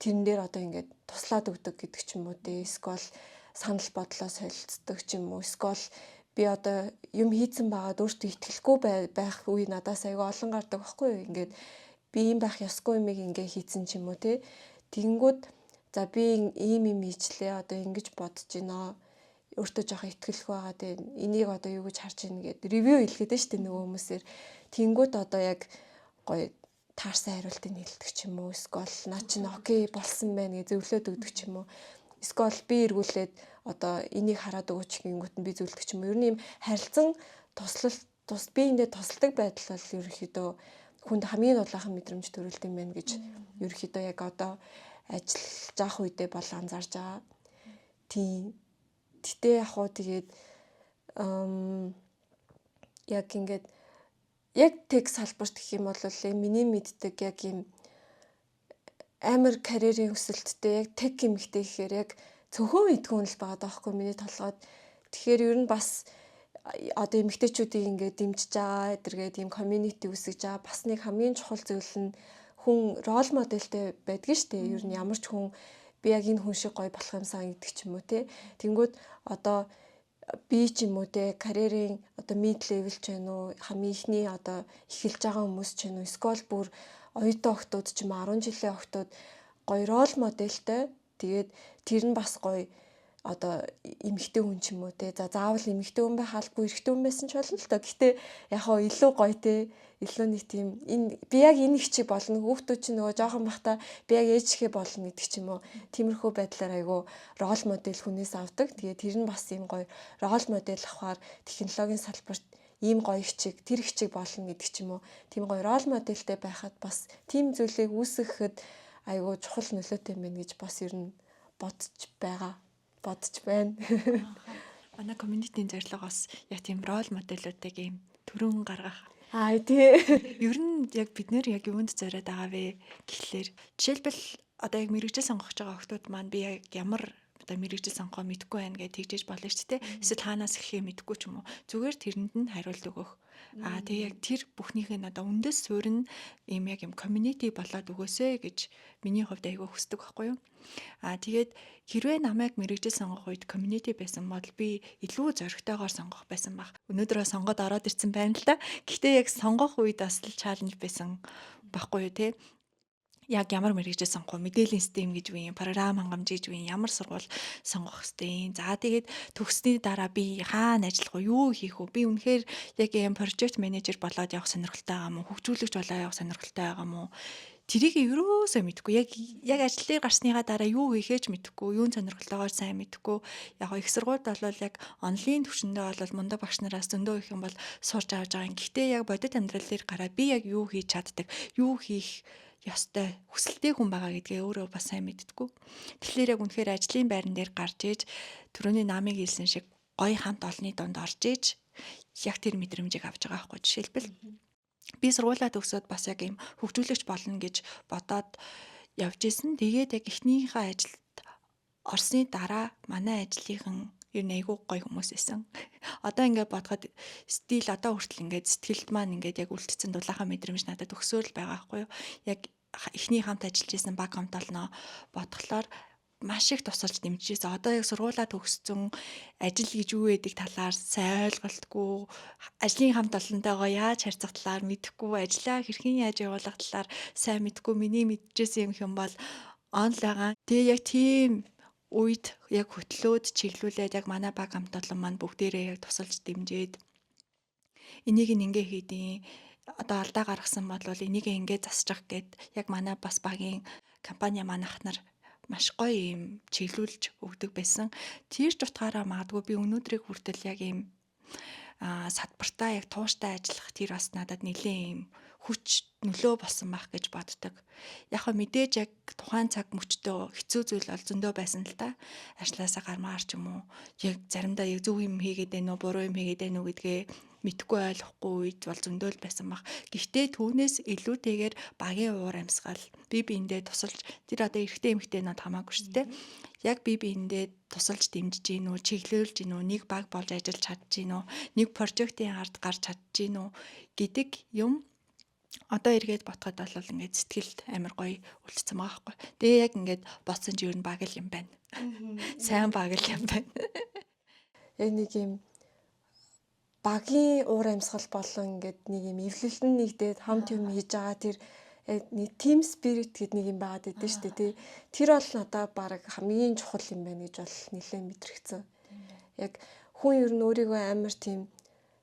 тэрэн дээр одоо ингээд туслаад өгдөг гэдэг ч юм уу те эсвэл санал бодлоо солилцдог ч юм уу эсвэл би одоо юм хийцэн байгаад өөртөө итгэлгүй байх үе надаас аяга олон гардаг байхгүй юу ингээд би юм байх ёсгүй юмыг ингээ хийцэн ч юм уу те тэгэнгүүт за би ийм юм хийчлээ одоо ингэж бодож байна өөртөө жоохон итгэлгүй байгаа те энийг одоо юу гэж харж ийн гэд ревю хэлгээд штэ нөгөө хүмүүсээр тэгэнгүүт одоо яг гоё таарсан хариултыг хэлдэг ч юм уу эсвэл наа чинь окей болсон байна гэж зөвлөд өгдөг ч юм уу эсвэл би эргүүлээд одоо энийг хараад өгөөч гингүүт нь би зөвлөдөг ч юм уу ер нь юм харилцан биендээ тусалдаг байдал бол ерөөхдөө хүнд хамгийн дулаахан мэдрэмж төрүүлдэг юм байна гэж ерөөхдөө яг одоо ажиллаж авах үедээ бол анзаарж байгаа. Тийм. Гэтэ яг хоо тэгээд яг ингээд яг тех салбарт гэх юм бол миний мэддэг яг юм амар карьерийн өсөлттэй яг тех гэмэгтэй гэхээр яг цөөхөн идэггүй л байгаа даахгүй миний толгойд. Тэгэхээр ер нь бас одоо эмэгтэйчүүдийг ингээд дэмжиж байгаа эдэргээд ийм community үүсгэж байгаа бас нэг хамгийн чухал зүйл нь хүн рол моделтэй байдгийг штэ ер нь ямар ч хүн би яг энэ хүн шиг гоё болох юмсан гэдэг ч юм уу те тэнгүүд одоо би ч юм уу те карьерийн одоо mid level ч байна уу хамгийн ихний одоо эхэлж байгаа хүмүүс ч байна уу эсвэл бүр оюутан охтууд ч юм 10 жилийн охтууд гоё рол моделтэй тэгээд тэр нь бас гоё одоо эмэгтэй хүн ч юм уу те за заавал эмэгтэй хүн байх албагүй эрэгтэй хүн байсан ч болно л доо гэхдээ яг хоо илүү гоё те илүү нэг тийм энэ би яг энэ их чиг болно хүүхдүүд чинь нөгөө жоохон бахта би яг ээжихээ болно гэдэг ч юм уу тиймэрхүү байдлаар айгу рол модель хүнээс авдаг тэгээ тэр нь бас ийм гоё рол модель авахаар технологийн салбарт ийм гоё их чиг тэр их чиг болно гэдэг ч юм уу тийм гоё рол модельтэй байхад бас тийм зүйлийг үүсгэхэд айгу чухал нөлөөтэй юм байна гэж бас ер нь бодож байна. Манай community-ийн зорилго бас яг тийм рол модельүүдийг ийм төрөн гаргах. Тий. Ер нь яг бид нэр яг юунд зориод байгаа вэ гэхлээр жишээлбэл одоо яг мэрэгжил сонгох гэж байгаа хүмүүс маань би яг ямар одоо мэрэгжил сонгохоо мэдэхгүй байна гэж тэгжээж болно ч тийм эсвэл хаанаас эхлэхээ мэдэхгүй ч юм уу зүгээр тэрэнд нь хариулт өгөх. Тэгээ яг тэр бүхнийх нь одоо үндэс суурь нь ийм яг юм community болоод өгөөсэй гэж миний хувьд айгүй хүсдэг байхгүй юу. Тэгээд хэрвээ намайг мэрэгжил сонгох үед community байсан бол би илүү зоригтойгоор сонгох байсан баг. Өнөөдрөө сонгоод ороод ирсэн байна л да. Гэхдээ яг сонгох үед бас л чаленж байсан байхгүй юу те. Яг ямар мэрэгжил сонгох вэ? Мэдээллийн систем гэж үе, програм хангамж гэж үе, ямар сургууль сонгох хэвтэй. За тэгээд төгссөний дараа би хаана ажиллах вэ? Юу хийх вэ? Би үнэхээр яг юм project manager болоод явах сонирхолтой байгаа мó? Хөгжүүлэгч болоод явах сонирхолтой байгаа мó? Тэрийг ерөөсөө мэдэхгүй. Яг ажил дээр гарсныгаа дараа юу хийхээч мэдэхгүй. Юун сонирхолтойгоор сайн мэдэхгүй. Яг их сургуульд бол яг онлайн төвшөндөө бол мундаг багш нараас зөндөө их юм бол сурж авч байгаа юм. Гэхдээ яг бодит амьдрал дээр гараад би яг юу хийж чаддаг, юу хийх ёстой хүсэлтэй хүн байгаа гэдгээ өөрөө бас сайн мэддэггүй. Тэгэхээр яг үнэхээр ажлын байран дээр гарч ээж түрүүний намыг хэлсэн шиг гоё хамт олонний донд орж ээж яг тэр мэдрэмжийг авч байгаа байхгүй. Жишээлбэл би сургуулаа төгсөөд бас яг юм хөгжүүлэгч болно гэж бодоод явж исэн. Тэгээд яг эхнийхээ ажилд орсны дараа манай ажлынхан ер нь айгүй гоё хүмүүс байсан. Одоо ингээд бодоход стил одоо хүртэл ингээд сэтгэлд маань ингээд яг үлдсэн дулаахан мэдрэмж надад өгсөөр л байгаа байхгүй юу. Яг эхний хамт ажиллаж исэн баг хамт олноо бодглохлоор маш их тусалж дэмжижсэн. Одоо яг сургуулаа төгссөн ажил гэж юу гэдэг талаар сайн ойлголтгүй, ажлын хамт олонтойгоо яаж харьцах талаар мэдэхгүй, ажлаа хэрхэн яаж явуулах талаар сайн мэдэхгүй миний мэдчихсэн юм бол онл байгаа. Тэгээ яг тийм үед яг хөтлөөд чиглүүлээд яг манай баг хамт олон маань бүгдээрээ яг тусалж дэмжиж энийг ингээ хийдیں۔ Одоо алдаа гаргасан бол энийг ингээ засчих гэд яг манай бас багийн компани манайх нар маш гоё юм чиглүүлж өгдөг байсан. Тэр ч утгаараа магадгүй би өнөөдрийг хүртэл яг ийм садбартаа яг тууштай ажиллах тэр бас надад нэлээд юм хүч нөлөө болсон байх гэж боддог. Яг хөө мэдээж яг тухайн цаг мөчтөө хэцүү зүйл бол зөндөө байсан л та. Ажлаасаа гармаар ч юм уу. Яг заримдаа яг зөв юм хийгээд байна уу, буруу юм хийгээд байна уу гэдгээ мэдгүй ойлгохгүй үед бол зөндөө л байсан баг. Гэхдээ түүнээс илүүтэйгээр багийн уур амьсгал бие биендээ тусалж тэр одоо эрэгтэй эмэгтэй надад хамаагүй шүү дээ. Яг бие биендээ тусалж дэмжиж гин үү, чиглүүлж гин үү, нэг баг болж ажиллаж чадж гин үү, нэг прожектын ард гарч чадж гин үү гэдэг юм одоо эргээд ботход бол ингээд сэтгэлд амар гоё үлдсэн байгаа байхгүй. Тэгээ яг ингээд бодсон ч ер нь баг л юм байна. Сайн баг л юм байна. Яг нэг юм багийн уур амьсгал болон ингээд нэг юм эвлэлэн нэгдээд хамт юм хийж байгаа тэр нэг team spirit гэдэг нэг юм байгаад байдаг шүү дээ тий. Тэр бол надад баг хамгийн чухал юм байна гэж бол нэлээд мэдрэгцэн. Яг хүн ер нь өөрийгөө амар тийм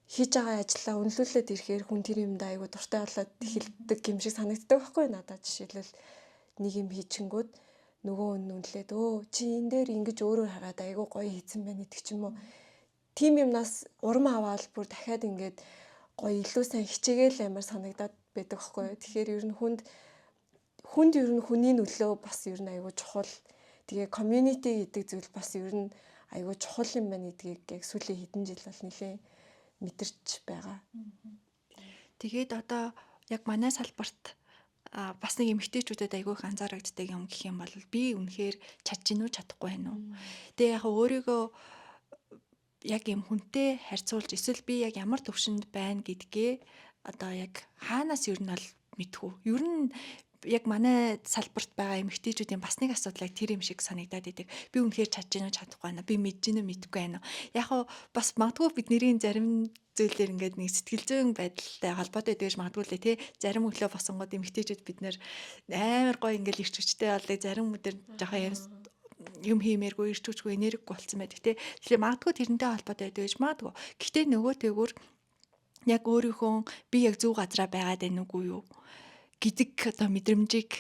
хийж байгаа ажлаа үнэлүүлээд ирэхээр хүн тэр юмд айгуу дуртай болоод эхэлдэг юм шиг санагддаг байхгүй надад. Жишээлбэл нэг юм хийчихэнгүүд нөгөө үнэлээд чи энэ дээр ингэж өөрөөр хараад айгуу гоё хийсэн байна гэдэг ч юм уу. Тим юмнаас урам аваад бүр дахиад ингээд гоё илүү сайн хичээгээл амар санагдаад байдаг байхгүй. Тэгэхээр ер нь хүнд ер нь хүний нөлөө бас ер нь айгуу чухал. Тэгээ community гэдэг зүйл бас ер нь айгуу чухал юм байна гэдгийг яг сүүлийн хэдэн жил бол нэлээ мэдэрч байгаа. Тэгээд одоо яг манай салбарт бас нэг эмэгтэйчүүдэд айгүй их анзаарагддаг юм гэх юм бол би үнэхээр чадчих нь чадахгүй байна уу. Тэгээ яг өөрийгөө яг юм хүнтэй харьцуулж эсвэл би яг ямар төвшөнд байна гэдгээ одоо яг хаанаас ер нь бол мэдхүү. Ер нь яг манай салбарт байгаа эмэгтэйчүүдийн бас нэг асуудал яг тэр юм шиг санагдаад идэг. Би үнэхээр чадж гинэ чадахгүй байна. Би мэдж гинэ мэдгүй байна. Яг хоо бас магадгүй бидний зарим зүйлээр ингээд нэг сэтгэл зүйн байдалтай холбоотой байдгаж магадгүй лээ тий. Зарим өглөө босонгод эмэгтэйчүүд бид нэр амар гоё ингээд ирч хүчтэй болдог. Зарим өдөр жоохон юм хиймээргүй ирч хүчгүй энергигүй болцсон байдаг тий. Тэгэхээр магадгүй тэрнтэй холбоотой байдаг гэж магадгүй. Гэхдээ нөгөө тэгвэр яг өөрийнхөө би яг зөв газараа байгаад байна уугүй юу гэдэг одоо мэдрэмжийг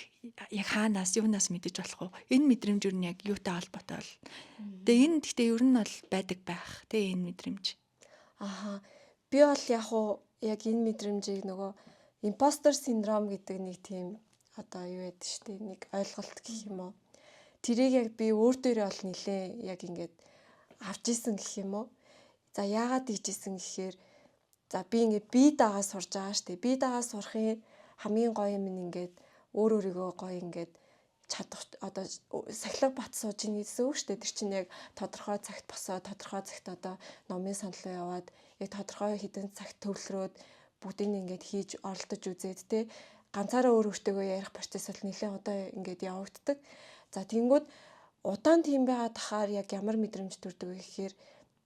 яг хаанаас юунаас мэдэж болох вэ? Энэ мэдрэмж юу яг юутай холбоотой бол. Тэгээ энэ гэхдээ ер нь бол байдаг байх. Тэгээ энэ мэдрэмж. Аха. Би бол яг энэ мэдрэмжийг нөгөө импостер синдром гэдэг нэг тийм одоо юу яд штэ нэг ойлголт гэх юм уу. Тэрийг яг би өөр дээрээ бол нилээ яг ингээд авч исэн гэх юм уу. За яагаад ийжсэн гэхээр за би ингээд бие дагаа сурж байгаа штэ. Бие дагаа сурахын хамгийн гоё юм ингээд өөрийгөө гоё ингээд чадах одоо сахилга бат сууж ийн гэсэн үг шүү дээ. Тэр чинь яг тодорхой цагт босоод тодорхой цагт одоо номын саналаа яваад яг тодорхой хэдэн цагт төвлөрөөд бүгдийг ингээд хийж оролдож үзээд те ганцаараа өөр өөртөөгөө ярих процесс бол нэлээд одоо ингээд явагддаг. За тэнгүүд удаан тийм байгаа тахаар яг ямар мэдрэмж төрдөг вэ гэхээр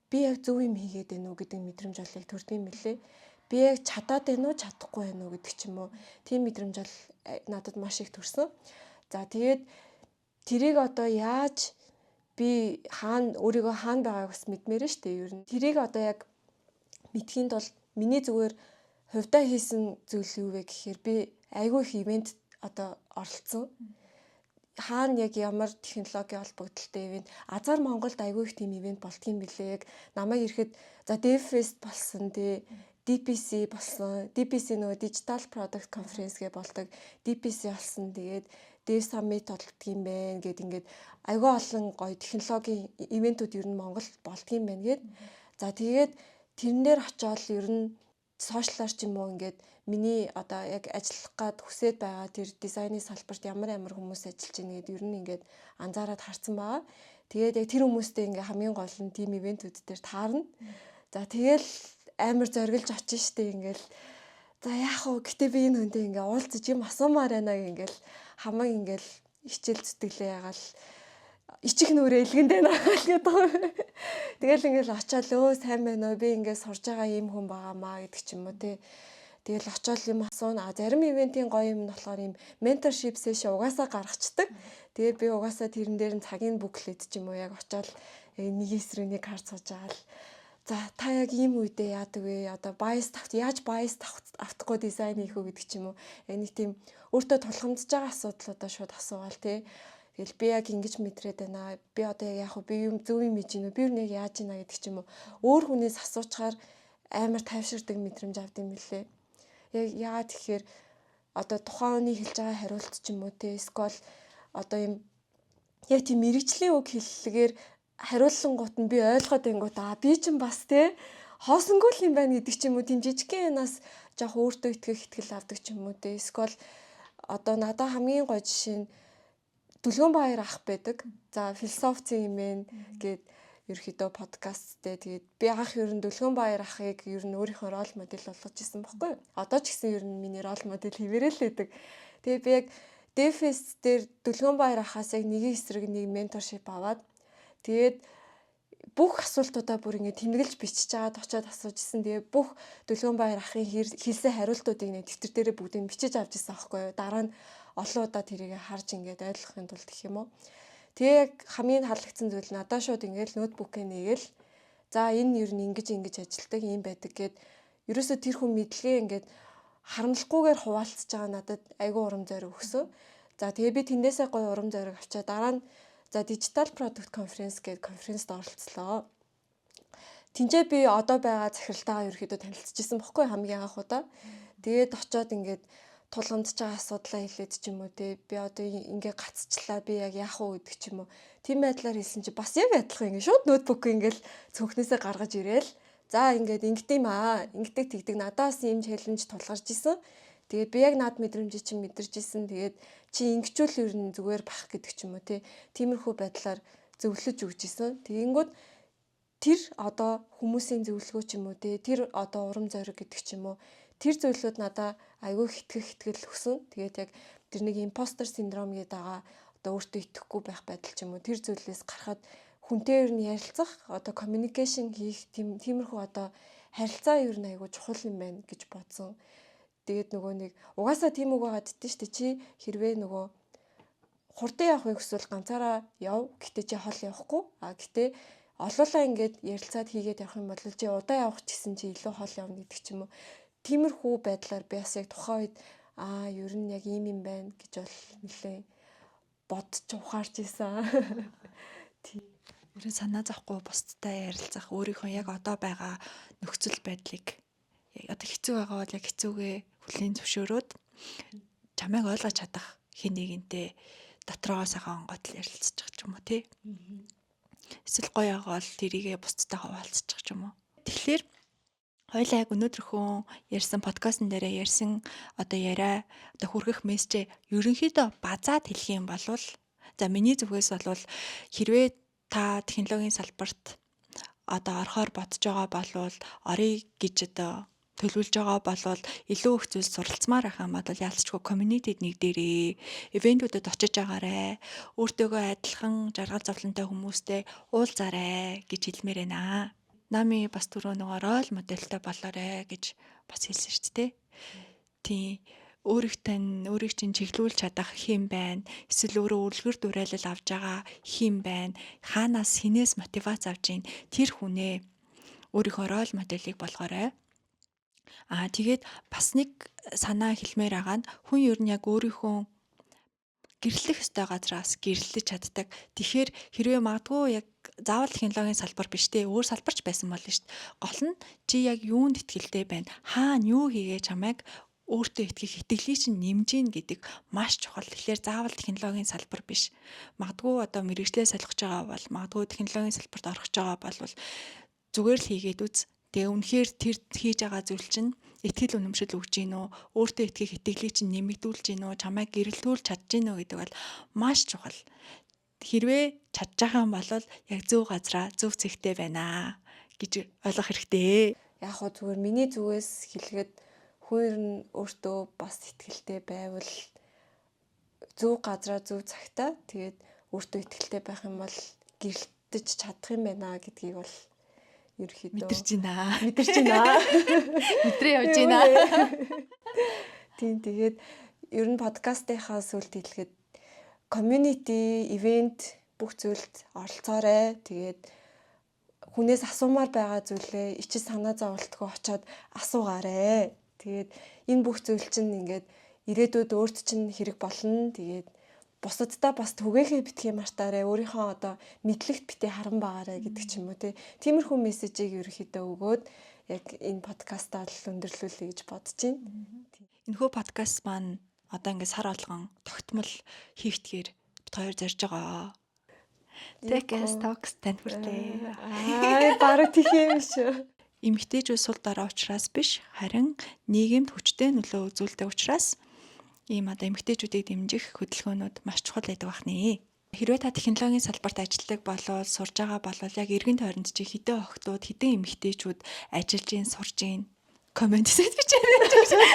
би яг зөв юм хийгээд байна уу гэдэг мэдрэмж бол яг төрдөг юм билээ. Би яг чадаад байна уу чадахгүй байна уу гэдэг ч юм уу. Тийм мэдрэмж бол надад маш их төрсөн. За тэгээд тэрийг одоо яаж би өөрийгөө хаана байгааг бас мэдмээр штэ ер нь. Тэрийг одоо яг мэдхийн тулд миний зүгээр хувьдаа хийсэн зүйл юу вэ гэхээр би айгүй их ивент одоо оролцсон. Хаана яг ямар технологи холбогдолтой ивент Азар Монголд айгүй их тийм ивент болдгийм билээ. Яг намайг ирэхэд за DevFest болсон тий DPC болсон. DPC нөгөө Digital Product Conference гэ болдог. DPC болсон. Тэгээд Dev Summit болдгийм байна гэд ингээд айгүй олон гоё технологийн ивентүүд ер нь Монголд болдгийм байна гэд. За тэгээд тэрэн дээр очиод ер нь сошиалар ч юм уу ингээд миний одоо яг ажиллах гад хүсэж байгаа тэр дизайны салбарт ямар хүмүүс ажиллаж байна гэдээ ер нь ингээд анзаараад харсан байгаа. Тэгээд яг тэр хүмүүстэй ингээ хамгийн гол нь team event-үүд дээр таарна. За тэгэл амар зориглож очиж штэ ингээл за яах вэ? Гэтэ би энэ хүнтэй ингээ уулзаж юм асуумаар байна ингээл хамаг ингээл хичээл зүтгэлээ ягаал ичих нүрээ илгэндээ нагаал гэдэг. Тэгэл ингээл очиад өө сайн байна уу? Би ингээ сурж байгаа юм хүн байгаамаа гэдэг ч юм уу те. Тэгэл очиод юм асууна. Зарим ивентийн гоё юм нь болохоор юм mentorship session угаасаа гаргацдаг. Тэгээ би угаасаа тэрэн дээр нь цагийн бүклэд ч юм уу яг очиод нэг эсрэг нэг харц сууж агаал. За та яг ийм үедээ яадаг вэ? Одоо яаж bias автахгүй дизайн хийх үү гэдэг ч юм уу. Яг нэг тийм өөртөө тулгамдж байгаа асуудлуудаа шууд асуугаал те. Тэгэл би яг ингэж мэдрээд байна. Би одоо яг яах вэ? Би юм зөв юм хийж гинөө. Би нэг яаж гинэ гэдэг ч юм уу. Өөр хүнээс асуучаар амар тайвширдаг мэдрэмж авд юм лээ. Яг яагаад тэгэхээр одоо тухайн хүний хэлж байгаа хариулт ч юм уу те эсвэл одоо юм яг тийм мэрэгжлийн үг хэллэгээр хариуллангууд нь би ойлгоод байнгут би ч бас те хоосонгүй л юм байна гэдэг ч юм уу тийм жижигхэн янаас жоох өөртөө итгэл авдаг ч юм уу те эсвэл одоо надад хамгийн гоё жишээ нь Дүлгэн Баяр ах байдаг. За философи юм ээ гэд ерөөхдөө подкаст дээр тэгээд би анх ер нь Дүлгэн Баяр ахыг ер нь өөрийнхөө рол модель болгож ирсэн байхгүй юу? Одоо ч гэсэн ер нь миний рол модель хэвээрээ л байдаг. Тэгээд би яг Дэфэс дээр Дүлгэн Баяр ахаас яг нэг эсрэг нэг менторшип аваад тэгээд бүх асуултуудаа бүр ингэ тэмдэглэж бичиж чаад очиод асууж исэн. Тэгээ бүх Дүлгэн Баяр ахын хэлсэн хариултуудыг нэг дэвтэр дээрээ бүгдийг бичиж авч исэн аахгүй юу? Дараа нь олон удаа тэрийг харж ингээд ойлгохын тулд гэх юм уу? Тэгээ яг хамгийн таалагдсан зүйл надад шууд ингээд ноутбукээ нээгээл за энэ ер нь ингэж ажилтдаг юм байдаг гэд ерөөсө тэр хүн мэдлэгээ ингээд харамлахгүйгээр хуваалцж байгаа надад айгүй урам зориг өгсөн. За тэгээ би тэндээсээ гоё урам зориг авчаа дараа нь за Digital Product Conference гэдэг конференцд оролцлоо. Тинчээ би одоо байгаа захиралтайгаа ерөөхдөө танилцчихсан бохгүй хамгийн анх удаа. Тэгээд очиод ингээд тулгамдж байгаа асуудлаа хэлээд ч юм уу те би одоо ингээ гацчлаа би яг яах вэ гэдэг ч юм уу. Тийм байдлаар хэлсэн чи бас яг адилхан ингээ шууд ноутбук ингээл цүнхнээсээ гаргаж ирээл за ингээд ингэдэм ингэдэг тэгдэг надаас юм чаленж тулгарч исэн. Тэгээд би яг над мэдрэмжийг чинь мэдэрч исэн. Тэгээд чи ингэчүүл ер нь зүгээр бах гэдэг ч юм уу те. Тиймэрхүү байдлаар зөвлөж өгч исэн. Тэгэнгүүт тэр одоо хүмүүсийн зөвлөгөө ч юм уу те тэр одоо урам зориг гэдэг ч юм уу. Тэр зөвлөд надаа айгүй итгэл өгсөн. Тэгээд яг тэр нэг импостер синдром гэдэг байгаа одоо өөртөө итгэхгүй байх байдал ч юм уу. Тэр зүйлээс гарахад хүнтэй ер нь ярилцах одоо communication хийх тиймэрхүү одоо харилцаа ер нь айгүй чухал юм байна гэж бодсон. Тэгээд нөгөө нэг угаасаа тийм үг байгаад дтэн штэ чи хэрвээ нөгөө хурдан явахыг хүсвэл ганцаараа яв. Гэтэ чи хол явахгүй. Гэтэ олоолаа ингээд ярилцаад хийгээд явах юм бол чи удаа явах гэсэн чи илүү хол явна гэдэг ч юм уу. Тиймэрхүү байдлаар би бас яг тухайн үед ер нь яг ийм юм байна гэж бол нэлээ бодож ухаарч исэн. Тийм. Ерөн санаа зовхгүй бусдтай ярилцах өөрийнхөө яг одоо байгаа нөхцөл байдлыг одоо хэцүү байгаа бол яг хэцүүгээ хүлээн зөвшөөрөөд чамайг ойлгож чадах хэн нэгэнтэй дотроо сайхан онгойтл ярилцчих ч юм уу тий. Эсвэл гоё байгаа бол тэрийгээ бусдтай хуваалцчих ч юм уу. Тэгэхээр хоёлаа яг өнөөдрхөө ярьсан подкастн дээрээ ярьсан одоо яриа одоо хүргэх мессежээ ерөнхийдөө базаад хэлэх юм бол за миний зүгээс бол хэрвээ та технологийн салбарт одоо орохоор бодож байгаа болвол орё гэж одоо төлөвлөж байгаа болвол илүү их зүйл суралцмаар байх юм бол яалтчгүй community-д нэг дээрээ ивентүүдэд очиж агаарэ өөртөөгөө адилхан жаргал зовлонтой хүмүүстэй уулзаарэ гэж хэлмээр байна. Нами бас түрүү нөгөө рол модельтэй болоорой гэж бас хэлсэн шүү дээ. Тийм өөрийг чинь чиглүүлж чадах хэм байна. Эсвэл өөрөө үлгэр дуурайлал авж байгаа хэм байна. Хаанаас хинээс мотивац авж ийн тэр хүнээ өөрийнхөө рол моделийг болгоорой. Тэгээд бас нэг санаа хэлмээр байгаа нь хүн ер нь яг өөрийнхөө гэрлэх ёстой газраас гэрлэж чаддаг. Тэгэхээр хэрвээ магадгүй яг заавал технологийн салбар биш те өөр салбарч байсан болно шүү дээ. Гол нь чи яг юунд итгэлтэй байна? Хаана юу хийгээ чамайг өөртөө итгэх итгэлийг чинь нэмж гин гэдэг маш чухал. Тэгэхээр заавал технологийн салбар биш. Магадгүй одоо мэрэгчлээ солих гэж байгаа бол магадгүй технологийн салбарт орох гэж байгаа бол зүгээр л хийгээд үз. Тэгээ үнэхээр тэр хийж байгаа зүйл чинь итгэл үнэмшил өгч гин үү? Өөртөө итгэх итгэлийг чинь нэмэгдүүлж гин үү? Чамайг гэрэлтүүлж чадж гин үү гэдэг бол маш чухал. хэрвээ чадж байгаа юм бол яг зөв газараа зөв цэгтэй байна гэж ойлгох хэрэгтэй. Яг хоо зүгээр миний зүгээс хэлэхэд хүн ер нь өөртөө бас ихтгэлтэй байвал зөв газараа зөв цагтаа тэгээд өөртөө ихтгэлтэй байх юм бол гэрэлтэж чадах юм байна гэдгийг бол ерөөхдөө Мэдэрч байна. байна. Мэдрээ явж байна. Тийм тэгээд ер нь подкастынхаа сүлд хэлэхэд community, event бүх зүйлд оролцоорой. Тэгээд хүнээс асуумаар байгаа зүйлээ ичил санаа зовлтгүй очиод асуугаарай. Тэгээд энэ бүх зүйл чинь ингээд ирээдүйд өөрт чинь хэрэг болно. Тэгээд бусаддаа бас түгээхээ битгий мартаарай. Өөрийнхөө одоо мэдлэгт битээ харан байгаарай гэдэг ч юм уу тий. Тиймэрхүү мессежийг ерөөхдөө өгөөд яг энэ подкастаа л өндөрлүүлэе гэж бодож байна. Энэхүү подкаст маань одоо ингээд сар болгон тогтмол хийгдгээр бид хоёр зорж байгаа. Tekes Talks танд хүртээ. Бараг тих юм шүү. Эмэгтэйчүүд сул дараа учраас биш, харин нийгэмд хүчтэй нөлөө үзүүлдэг учраас ийм одоо эмэгтэйчүүдийг дэмжих хөдөлгөөнүүд маш чухал байдаг бахнэ. Хэрвээ та технологийн салбарт ажилладаг болвол сурж байгаа болвол яг эргэн тойронд чи хэдэн охтууд, хэдэн эмэгтэйчүүд ажиллаж гин, сурж гин комент хийгээд бичээрэй.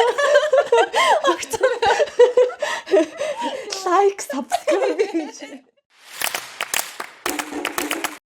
Лайк, subscribe гэж.